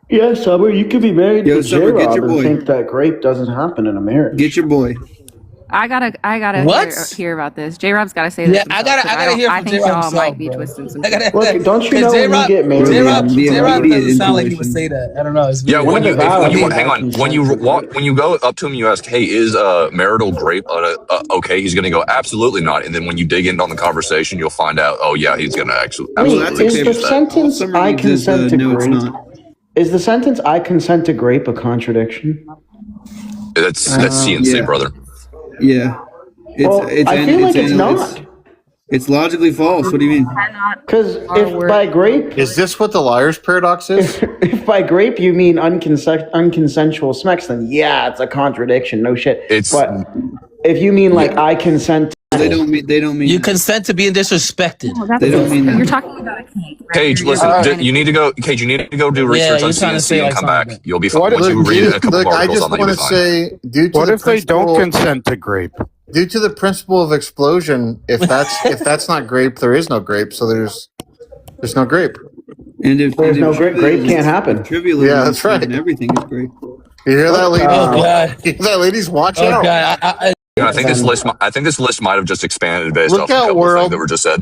Yeah, Summer, you could be married to Summer, get J-Rob your and boy. think that grape doesn't happen in a marriage. Get your boy. I gotta What? hear about this. J-Rob's gotta say this. Yeah, I gotta hear I from think J-Rob y'all himself, might be bro. twisting some. Look, don't you know when you get married? J-Rob immediate doesn't sound like he would intuition. say that. I don't know. It's yeah, weird. when you go up to him, you ask, "Hey, is marital grape okay?" He's gonna go, "Absolutely not." And then when you dig in on the conversation, you'll find out, "Oh yeah, he's gonna absolutely." Is the sentence "I consent to no, it's grape"? not. Is the sentence "I consent to grape" a contradiction? That's CNC, yeah. brother. Yeah. I feel like it's not. It's logically false. What do you mean? Because if by grape, is this what the liar's paradox is? If by grape you mean unconsensual sex, then yeah, it's a contradiction. No shit. But if you mean like I consent, they don't mean you consent to being disrespected. They don't mean that. You're talking about a cake. Right? Cage, listen, you need to go. Cage, you need to go do research on CNC and come back. You'll be fine once you read a couple I articles just on that. want to say, What if they don't consent to grape? Due to the principle of explosion, if that's not grape, there is no grape. So there's no grape. And if there's no grape, grape can't happen. Yeah, that's right. And everything is great. You hear that, lady? Oh God! You hear that, ladies? Watch Oh out! God! I think this list. I think this list might have just expanded based Look off a out, couple of world. things that were just said.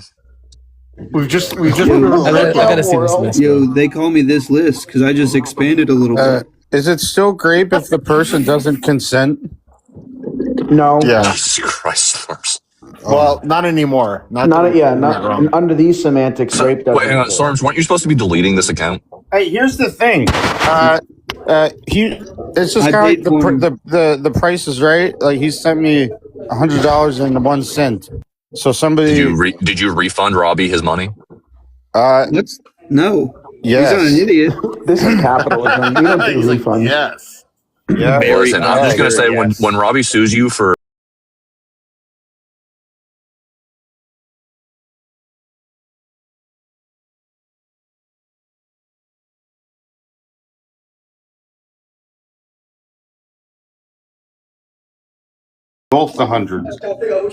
We've just. I gotta see this list. Yo, they call me this list because I just expanded a little bit. Is it still grape if the person doesn't consent? No. Yeah. Jesus Christ, Storms. Well, not anymore. Not under these semantics. Grape doesn't. Wait, hang on, Storms. Weren't you supposed to be deleting this account? Hey, here's the thing. It's just I kind of paid like the price is right. Like he sent me $100 and 1 cent. So somebody Did you refund Robbie his money? No. Yes. He's not an idiot. This is capitalism. We don't do refunds. Yes. Yeah. Listen, I'm just gonna say when Robbie sues you for Both the hundreds.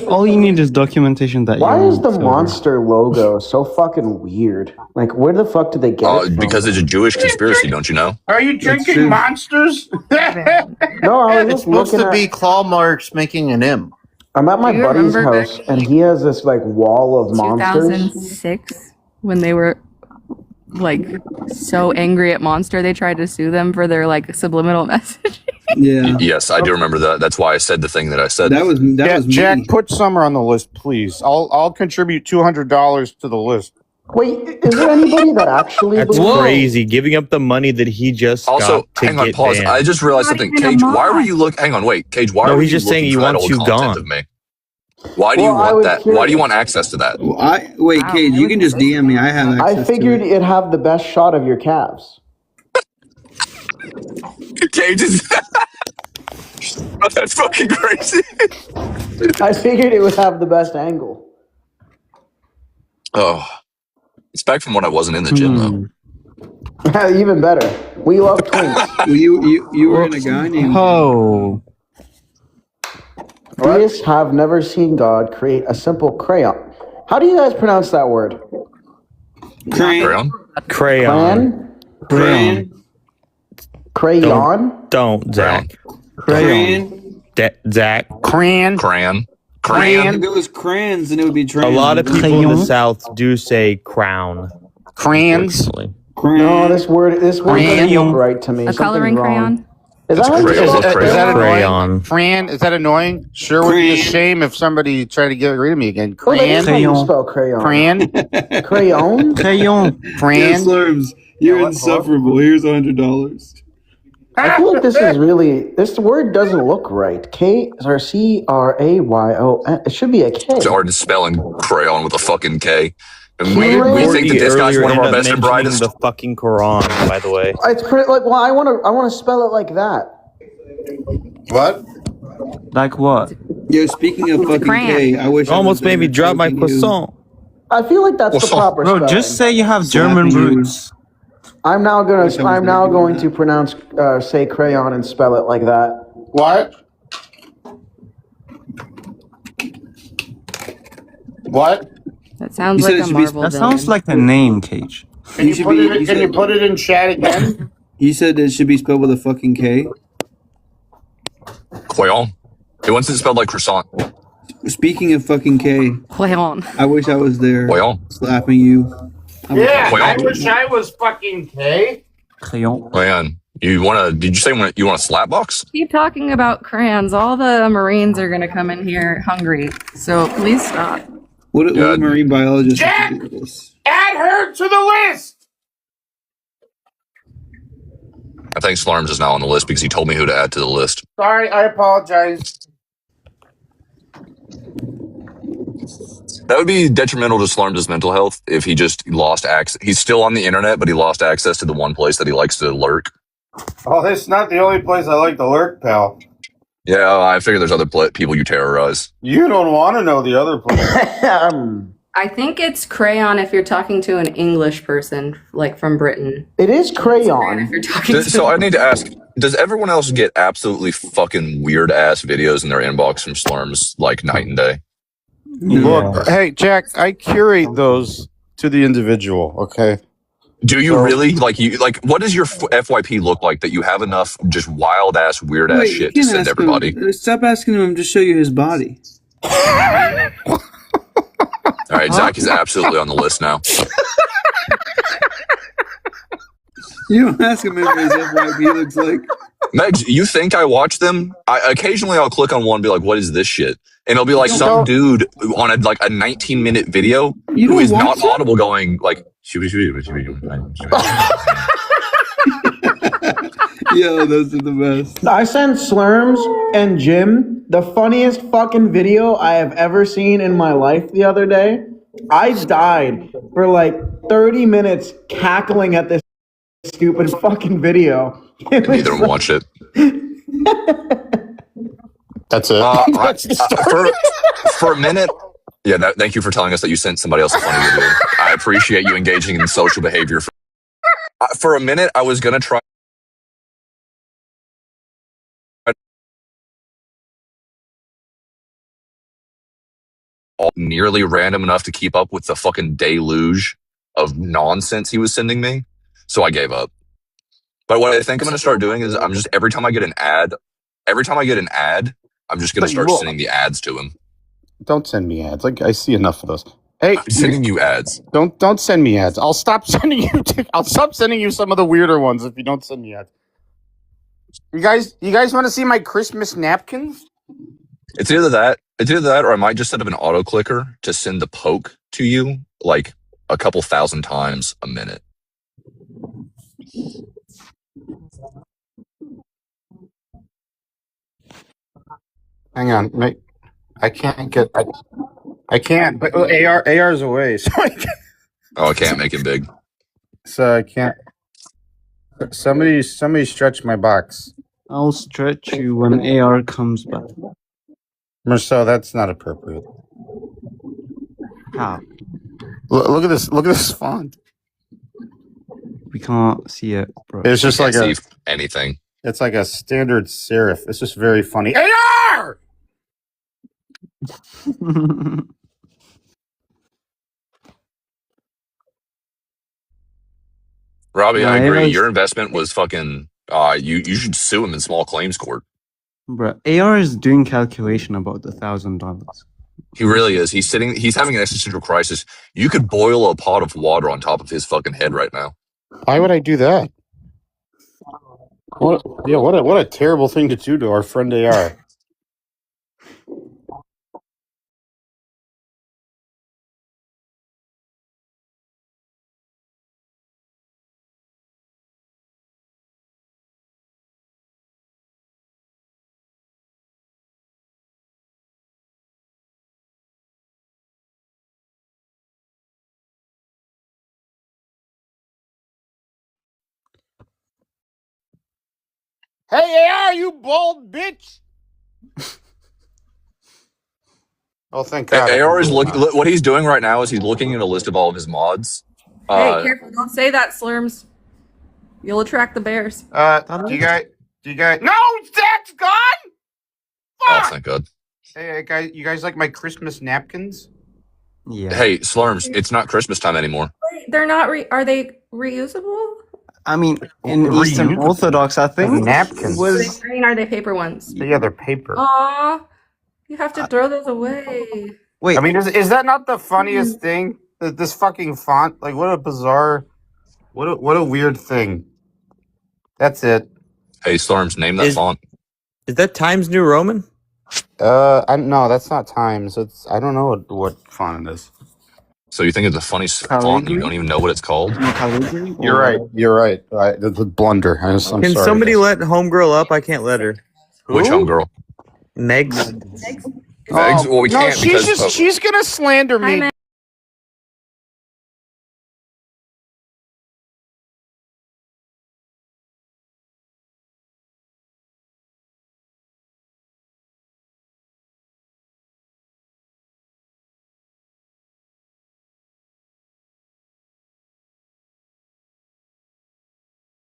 All you need is documentation that. Why you is the so- monster logo so fucking weird? Like, where the fuck did they get it from? because it's a Jewish conspiracy, don't you know? Are you drinking monsters? No, I was It's just supposed looking to at. be claw marks making an M. I'm at my Do you buddy's remember house, and he has this like wall of monsters. 2006 when they were like so angry at Monster, they tried to sue them for their like subliminal message. Yeah. Yes, I do remember that. That's why I said the thing that I said. That was Jack, me. put Summer on the list, please. I'll contribute $200 to the list. Wait, is there anybody that actually That's believes? crazy. Giving up the money that he just Also, got to hang on, get pause. banned. I just realized something. even a Cage, why mod. were you look? Hang on, wait, Cage, why No, were he's you just saying looking he for that wants old you content gone. of me? Why do you Well, I want was that? Why do you curious. want access to that? Well, wait, Cage, you can just DM me. I have access I figured to it. it'd have the best shot of your calves. Cage is. That's fucking crazy. I figured it would have the best angle. Oh, it's back from when I wasn't in the gym though. Even better. We love twinks. Well, you were in a guy named. Oh. Theists have never seen God create a simple crayon. How do you guys pronounce that word? Crayon. Crayon. Crayon? Crayon? Don't Zach. Crayon. Zach. Crayon. Crayon. If it was crayons, then it would be A trans. lot of people in the South do say crown. Crayons. No, this word doesn't look right to me. A coloring crayon. Is that how you say it? Is that Crayon. annoying? Fran, is that annoying? Sure would be a shame if somebody tried to get rid of me again. Oh, that is how you Crayon. spell crayon. Fran. Crayon? Crayon. Fran. Slurms, you're insufferable. Here's $100. I feel like this word doesn't look right. Crayon. It should be a K. It's hard to spell in crayon with a fucking K. And we Crayon? think that this guy's one of our best and brightest. The fucking Quran, by the way. It's pretty like. Well, I want to spell it like that. What? Like what? Yo, speaking of fucking K, I wish. Almost made me drop my croissant. I feel like that's the proper Bro, spelling. just say you have German roots. I'm now going to pronounce say crayon and spell it like that. What? What? That sounds You said like it a should be- Marvel That villain. sounds like a name, Cage. Can you should put be- it? you Can you said- put it in chat again? You said it should be spelled with a fucking K. Crayon. He wants it spelled like croissant. Speaking of fucking K, Crayon. I wish I was there Crayon. slapping you. Yeah, I Crayon. wish I was fucking K. Crayon. Man, you want to? Did you say you want a slap box? Keep talking about crayons. All the Marines are going to come in here hungry. So please stop. What a marine biologist. Jack! would do this. Add her to the list. I think Slurms is now on the list because he told me who to add to the list. Sorry, I apologize. That would be detrimental to Slurms' mental health if he just lost access. He's still on the internet, but he lost access to the one place that he likes to lurk. Oh, that's not the only place I like to lurk, pal. Yeah, I figure there's other people you terrorize. You don't want to know the other place. I think it's crayon if you're talking to an English person, like from Britain. It is crayon. If you're talking to So I need to ask, does everyone else get absolutely fucking weird ass videos in their inbox from Slurms like night and day? Look, hey, Jack, I curate those to the individual, okay? Do you really? Like, what does your FYP look like that you have enough just wild ass, weird ass Wait, shit you to can't send ask everybody? him. Stop asking him to show you his body. All right, Zach is absolutely on the list now. You don't ask him what his FYP looks like. Megs, you think I watch them? Occasionally I'll click on one and be like, what is this shit? And it'll be like some dude on a 19-minute video who is not audible going like, Yo, those are the best. I sent Slurms and Jim the funniest fucking video I have ever seen in my life the other day. I died for like 30 minutes cackling at this stupid fucking video. neither of them watched it. That's it. For a minute, yeah, thank you for telling us that you sent somebody else a funny video. I appreciate you engaging in social behavior. For a minute, I was going to try nearly random enough to keep up with the fucking deluge of nonsense he was sending me. So I gave up. But what I think I'm going to start doing is I'm just, every time I get an ad, I'm just going to start sending the ads to him. Don't send me ads. Like I see enough of those. Hey, I'm sending you ads. Don't send me ads. I'll stop sending you. I'll stop sending you some of the weirder ones if you don't send me ads. You guys want to see my Christmas napkins? It's either that, or I might just set up an auto clicker to send the poke to you like a couple thousand times a minute. Hang on, mate. I can't get. I can't. But AR's away, so Oh, I can't make it big. I can't. Somebody stretch my box. I'll stretch you when AR comes back. Marcel, that's not appropriate. How? Look at this. Look at this font. We can't see it, bro. It's just Can't like see anything. It's like a standard serif. It's just very funny. AR! Robbie, Yeah, I agree. AR is- Your investment was fucking. You should sue him in small claims court. Bro, AR is doing calculation about $1,000. He really is. He's having an existential crisis. You could boil a pot of water on top of his fucking head right now. Why would I do that? What a terrible thing to do to our friend AR. Hey AR, you bald bitch! Oh, thank God. AR is looking. What he's doing right now is he's looking at a list of all of his mods. Hey, careful! Don't say that, Slurms. You'll attract the bears. Do you guys? No, Zach's gone. Oh, thank God. Hey, guys, you guys like my Christmas napkins? Yeah. Hey, Slurms, it's not Christmas time anymore. Wait, they're not. Are they reusable? I mean, in Eastern Orthodox, I think napkins. Are they green? Are they paper ones? Yeah, they're paper. Aw, you have to throw those away. Wait, I mean, is that not the funniest thing? This fucking font, like, what a bizarre, what a weird thing. That's it. Hey, Slurms, name that font. Is that Times New Roman? No, that's not Times. I don't know what font it is. So you think it's a funny font and you don't even know what it's called? You're right. You're right. That's a blunder. I'm Can sorry. somebody let homegirl up? I can't let her. Which homegirl? Megs. Megs? Well, we no, can't because she's gonna slander me.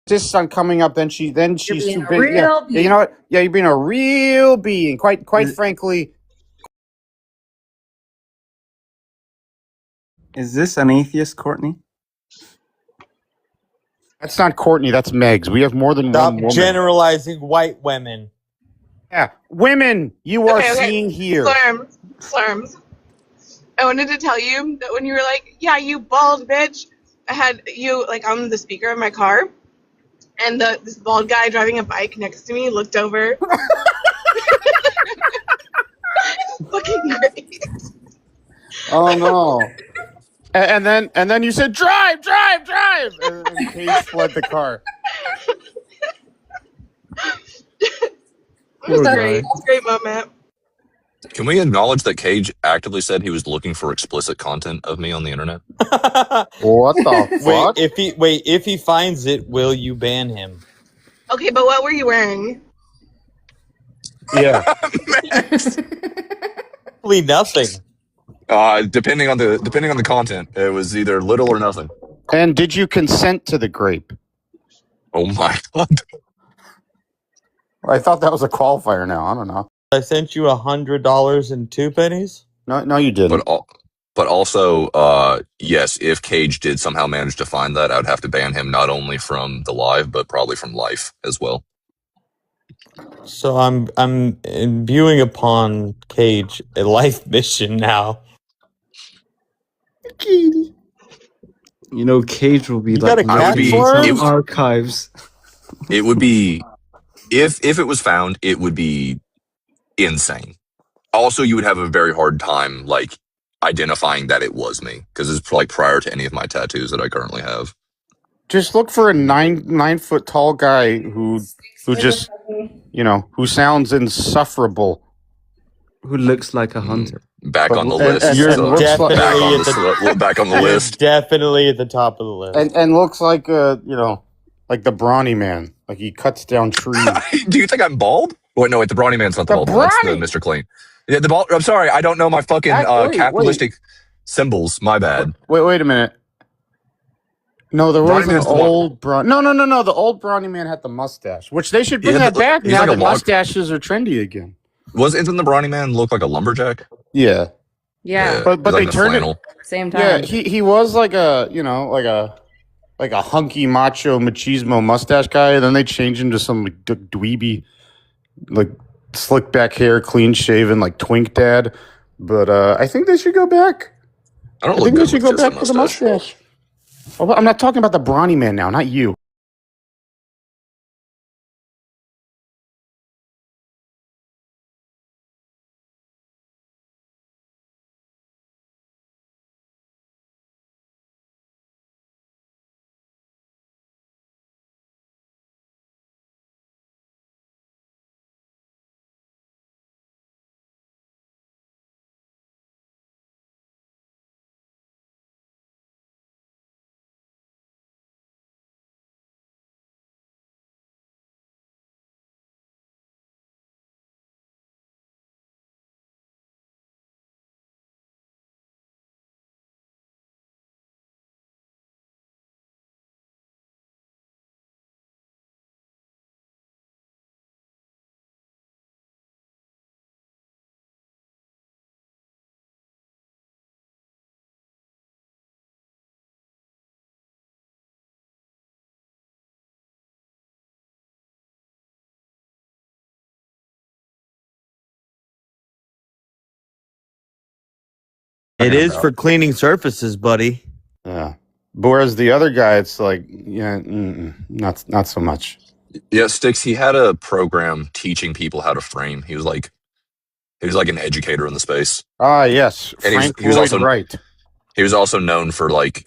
This sun coming up, then she's being too a big. real Yeah, you know what? Yeah, you're being a real being. Quite frankly. Is this an atheist, Courtney? That's not Courtney. That's Megs. We have more than Stop one woman. generalizing white women. Yeah, women. You are seeing here. Slurms. I wanted to tell you that when you were like, "Yeah, you bald bitch," I had you like on the speaker of my car, and this bald guy driving a bike next to me looked over. Fucking great. Oh no. And then you said drive, and Cage fled the car. It was great. Great moment. Can we acknowledge that Cage actively said he was looking for explicit content of me on the internet? What the fuck? If he finds it, will you ban him? Okay, but what were you wearing? Yeah. Probably nothing. Depending on the content, it was either little or nothing. And did you consent to the grape? Oh my God. I thought that was a qualifier now. I don't know. I sent you $100 and 2 pennies. No, you didn't. But also, yes, if Cage did somehow manage to find that, I would have to ban him not only from the live, but probably from life as well. So I'm imbuing upon Cage a life mission now. You know, Cage will be You got like a cat for him? archives. It would be if it was found, it would be insane. Also, you would have a very hard time like identifying that it was me because it's like prior to any of my tattoos that I currently have. Just look for a 9 foot tall guy who just who sounds insufferable. who looks like a hunter. Back on the And- list. and- You're and looks like- back on the list. Definitely at the top of the list. and looks like like the brawny man. Like he cuts down trees. Do you think I'm bald? Wait, no, wait, the brawny man's not the bald one. That's the Mr. Clean. Yeah, the bald. I'm sorry, I don't know my fucking Wait. capitalistic symbols. My bad. Wait a minute. No, there was Brawny an man's the one- old brawny. No. The old brawny man had the mustache, which they should bring Yeah, that back he's now like a that log- mustaches are trendy again. Isn't the brawny man look like a lumberjack? Yeah, Yeah. but He's they like the turned flannel. it. Same time. Yeah, he was like a like a hunky macho machismo mustache guy, and then they changed him to some like dweeby, like slick back hair, clean shaven, like twink dad. But I think they should go back. I don't think they should go back to the mustache. Oh, I'm not talking about the brawny man now, not you. It is for cleaning surfaces, buddy. Yeah. But whereas the other guy, it's like, not so much. Yeah, Sticks. He had a program teaching people how to frame. He was like an educator in the space. Ah, yes, And Frank he was Lloyd also Wright. He was also known for like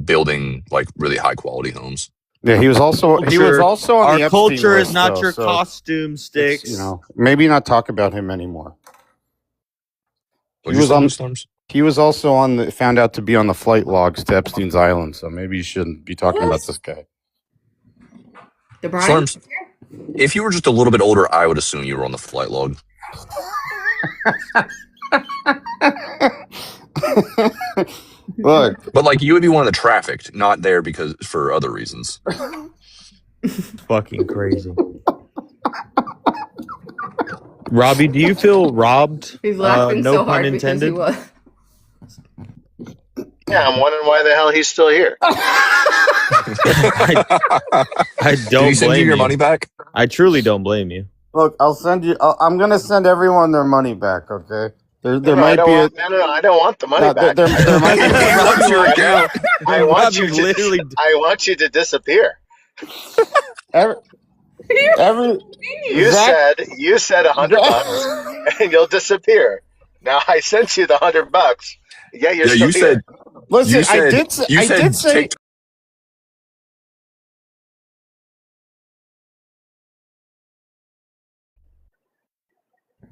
building like really high quality homes. Yeah, he was also on Our the Epstein culture is list, not though, your so costume, Sticks. maybe not talk about him anymore. What'd you say, Storms? He was also found out to be on the flight logs to Epstein's Island, so maybe you shouldn't be talking about this guy. The Brian? Storms, if you were just a little bit older, I would assume you were on the flight log. Look, but like you would be one of the trafficked, not there because for other reasons. Fucking crazy. Robbie, do you feel robbed? He's laughing no so pun hard intended. because he was. Yeah, I'm wondering why the hell he's still here. I don't Did he send blame you your money back? I truly don't blame you. look, I'll send you. I'm gonna send everyone their money back. Okay. There No, might be. no, I don't want the money back. There might be. Robbed your account. I want Robbie you to. literally- I want you to disappear. Every You Zach- said $100 and you'll disappear. Now I sent you the $100. Yeah, you're Yeah, still you here. said. Listen, you said, I did say. You I said did say. take-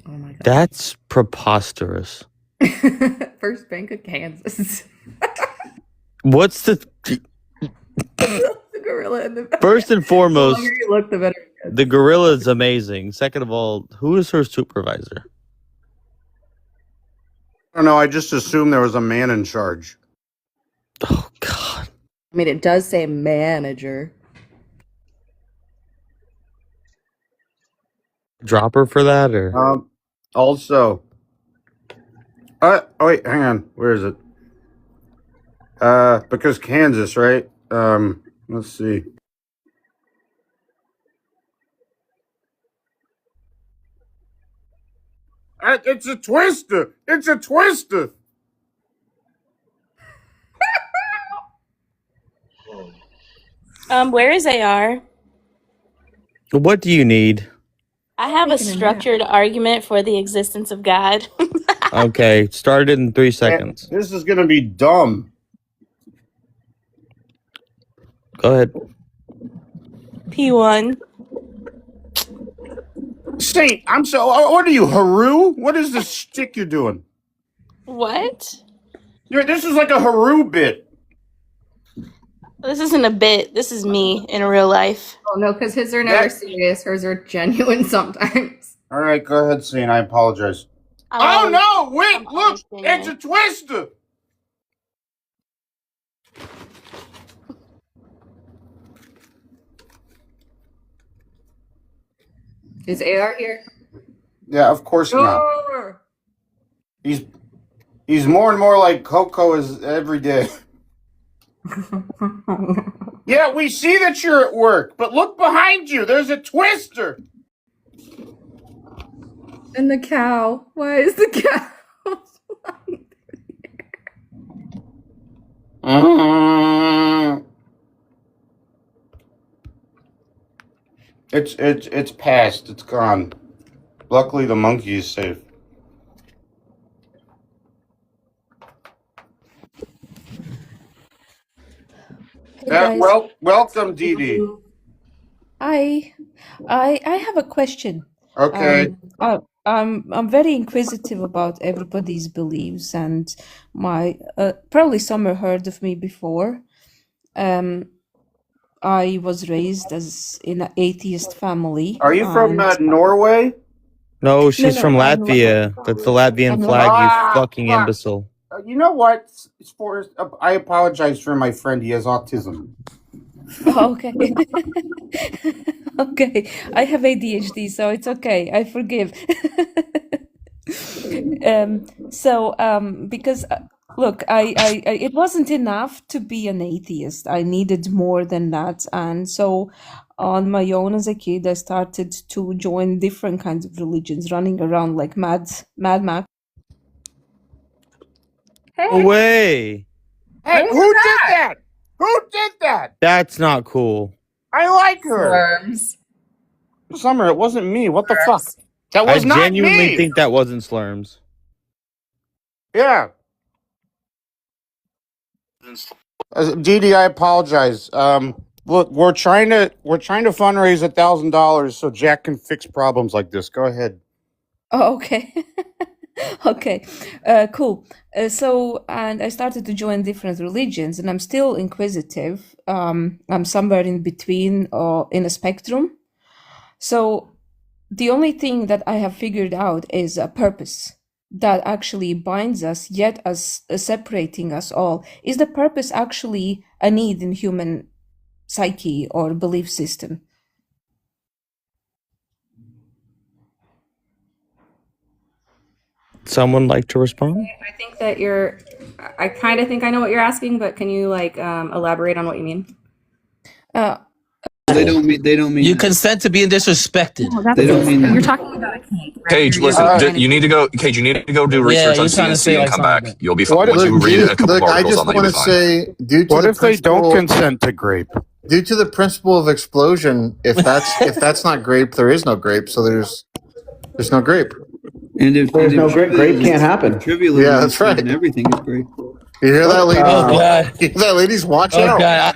Oh my god. That's preposterous. First Bank of Kansas. What's the The gorilla in the first and The foremost? longer you look, the better it gets. The gorilla is amazing. Second of all, who is her supervisor? I don't know. I just assumed there was a man in charge. Oh God. I mean, it does say manager. Drop her for that, or Also. Oh wait, hang on. Where is it? Because Kansas, right? Let's see. It's a twister. It's a twister. Where is AR? what do you need? I have a structured argument for the existence of God. Okay, start it in 3 seconds. This is gonna be dumb. P1. Saint, I'm so. What are you, Haru? What is this shtick you're doing? What? This is like a Haru bit. This isn't a bit. This is me in real life. Oh no, because his are never serious. Hers are genuine sometimes. All right, go ahead, Saint. I apologize. I'm no! Wait, look! It's a twister! Is AR here? Yeah, of course not. Sure. He's more and more like Coco is every day. Yeah, we see that you're at work, but look behind you. There's a twister. And the cow. Why is the cow? It's past. It's gone. Luckily, the monkey is safe. Hey guys. Welcome, Dee Dee. I have a question. Okay. I'm very inquisitive about everybody's beliefs, and my probably Summer heard of me before. I was raised as in an atheist family. Are you from Norway? No, she's no, from I'm Latvia. That's the Latvian flag, you fucking fuck. imbecile. You know what, Forrest? I apologize for my friend. He has autism. Oh, okay. Okay. I have ADHD, so it's okay. I forgive. Because look, I it wasn't enough to be an atheist. I needed more than that. And so on my own as a kid, I started to join different kinds of religions, running around like Mad Max. No way. Hey, who did that? Who did that? That's not cool. I like her. Slurms. Summer, it wasn't me. What the fuck? That was I not genuinely me. think that wasn't Slurms. Yeah. Dee Dee, I apologize. Look, we're trying to fundraise $1,000 so Jack can fix problems like this. Go ahead. Oh, okay. Okay, cool. And I started to join different religions, and I'm still inquisitive. I'm somewhere in between or in a spectrum. So the only thing that I have figured out is a purpose that actually binds us, yet as separating us all. Is the purpose actually a need in human psyche or belief system? Someone like to respond? I think that I kind of think I know what you're asking, but can you elaborate on what you mean? They don't mean You consent to being disrespected. They don't mean that. You're talking about a kink, right? Cage, listen, you need to go. Cage, you need to go do research on CNC and come back. You'll be fine. Once you read a couple of I articles just on that, want you'll to be fine. say, due to What the if they don't principle- consent to grape? Due to the principle of explosion, if that's not grape, there is no grape. So there's no grape. And if There's no grape. Grape can't happen. Trivial, Yeah, that's right. And everything is great. You hear that, ladies? Oh God! You hear that, ladies? Watch Oh out. God!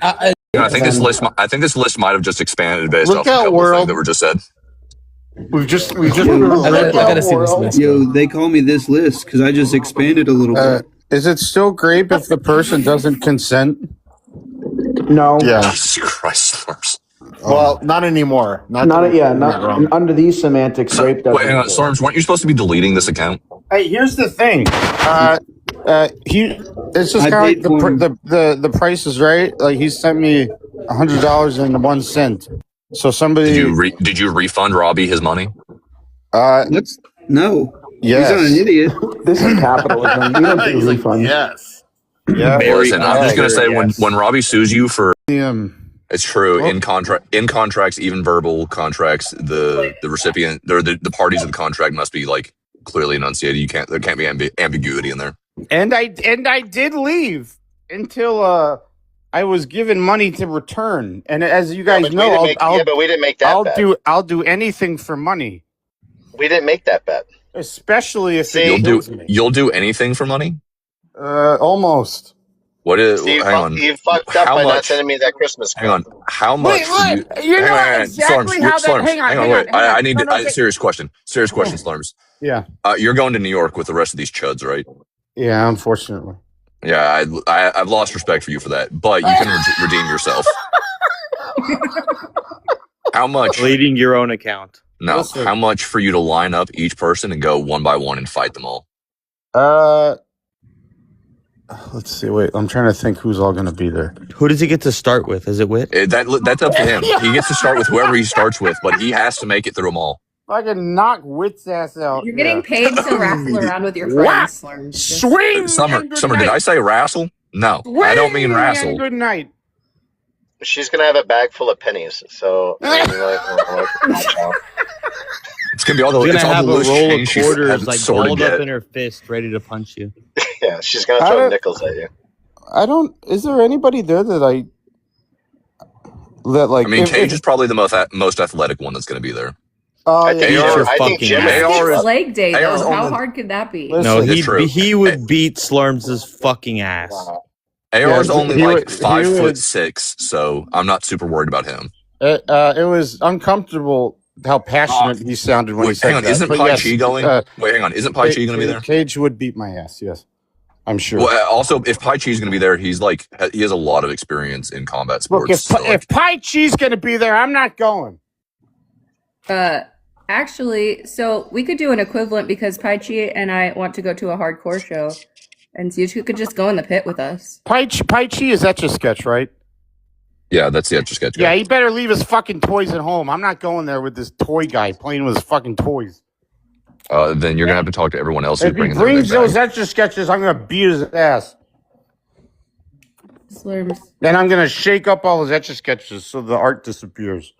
I think this list. I think this list might have just expanded based Look off a out, couple of world. things that were just said. We just. I gotta see this list. Yo, they call me this list because I just expanded a little bit. Is it still grape if the person doesn't consent? No. Yeah. Jesus Christ, Slurms. Well, not anymore. Not under these semantics, grape doesn't. Wait, hang on, Slurms. Weren't you supposed to be deleting this account? Hey, here's the thing. It's just I kind paid of for like the price is right. Like he sent me $100 and 1 cent. So somebody Did you refund Robbie his money? No. Yes. He's not an idiot. This is capitalism. We don't do refunds. Yes. Yeah. Listen, I'm just gonna say when Robbie sues you for it's true Well- in contracts, even verbal contracts, the recipient or the parties of the contract must be like clearly enunciated. There can't be ambiguity in there. And I did leave until I was given money to return. And as you guys know, but we didn't make that bet. I'll do anything for money, We didn't make that bet. especially if it kills me. You'll do anything for money. Almost. What is? See, Hang on. you fucked up How by not much? sending me that Christmas Hang card. on. How much? Wait, look, you know exactly how that. Slurms. Hang on, Hang on. hang on, Wait. hang on. I need No, no, serious question. Serious question, Slurms. Yeah. You're going to New York with the rest of these chuds, right? Yeah, unfortunately. Yeah, I've lost respect for you for that, but you can redeem yourself. How much? Deleting your own account. No. Listen. How much for you to line up each person and go one by one and fight them all? Let's see. Wait, I'm trying to think who's all going to be there. Who does he get to start with? Is it Wit? That's up to him. He gets to start with whoever he starts with, but he has to make it through them all. I can knock Wit's ass out. You're getting paid to raffle around with your Whack! friends. Slurms. Just- Swing. Summer, and good did night. I say wrestle? No, I don't mean Swing wrestle. and good night. She's gonna have a bag full of pennies. So I mean, watch out. It's gonna be all the She's it's gonna all have the a loose roll of change she quarters hasn't like sorted balled yet. up in her fist, ready to punch you. Yeah, she's gonna I throw don't- nickels at you. I don't. Is there anybody there that like? I mean, Cage is probably the most athletic one that's gonna be there. I yeah, think, Beat your I think fucking Jim ass. is. It's leg day AR's though. How only- hard could that be? Listen, No, It's true. he would beat Slurms' fucking ass. AR's Yeah, only he like would- 5'6", so I'm not super worried about him. It was uncomfortable how passionate he sounded when he Wait, said hang on, that. isn't But Pai yes, Chi going? Wait, hang on, isn't Pai Chi going to be there? Cage would beat my ass. Yes, I'm sure. Well, also, if Pai Chi's going to be there, he has a lot of experience in combat sports. Look, so, if Pai Chi's going to be there, I'm not going. Actually, so we could do an equivalent because Pai Chi and I want to go to a hardcore show, and so you two could just go in the pit with us. Pai Chi is Etch a Sketch, right? yeah, that's the Etch a Sketch. Yeah, he better leave his fucking toys at home. I'm not going there with this toy guy playing with his fucking toys. Then you're going to have to talk to everyone else who's If he bringing their brings big bag. those Etch a Sketches, I'm going to beat his ass. Slurms. Then I'm going to shake up all his Etch a Sketches so the art disappears.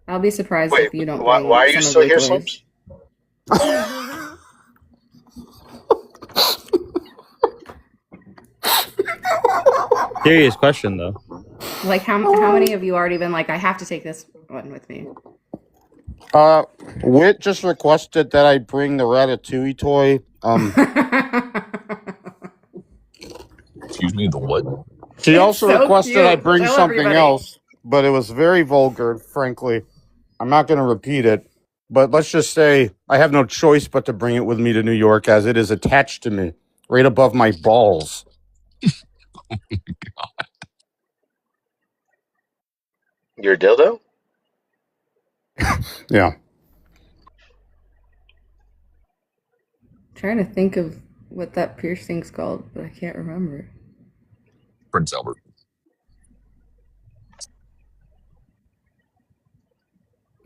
I'll be surprised Wait, if you don't. why bring are you some of still the here, toys. Slumps? Serious question though. Like how many of you already been like, I have to take this one with me? Wit just requested that I bring the Ratatouille toy. Excuse me, the what? She also so requested I cute. bring Tell something everybody. else, but it was very vulgar, frankly. I'm not going to repeat it, but let's just say I have no choice but to bring it with me to New York as it is attached to me, right above my balls. Your dildo? Yeah. Trying to think of what that piercing's called, but I can't remember. Prince Albert.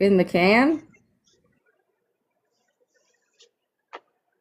In the can?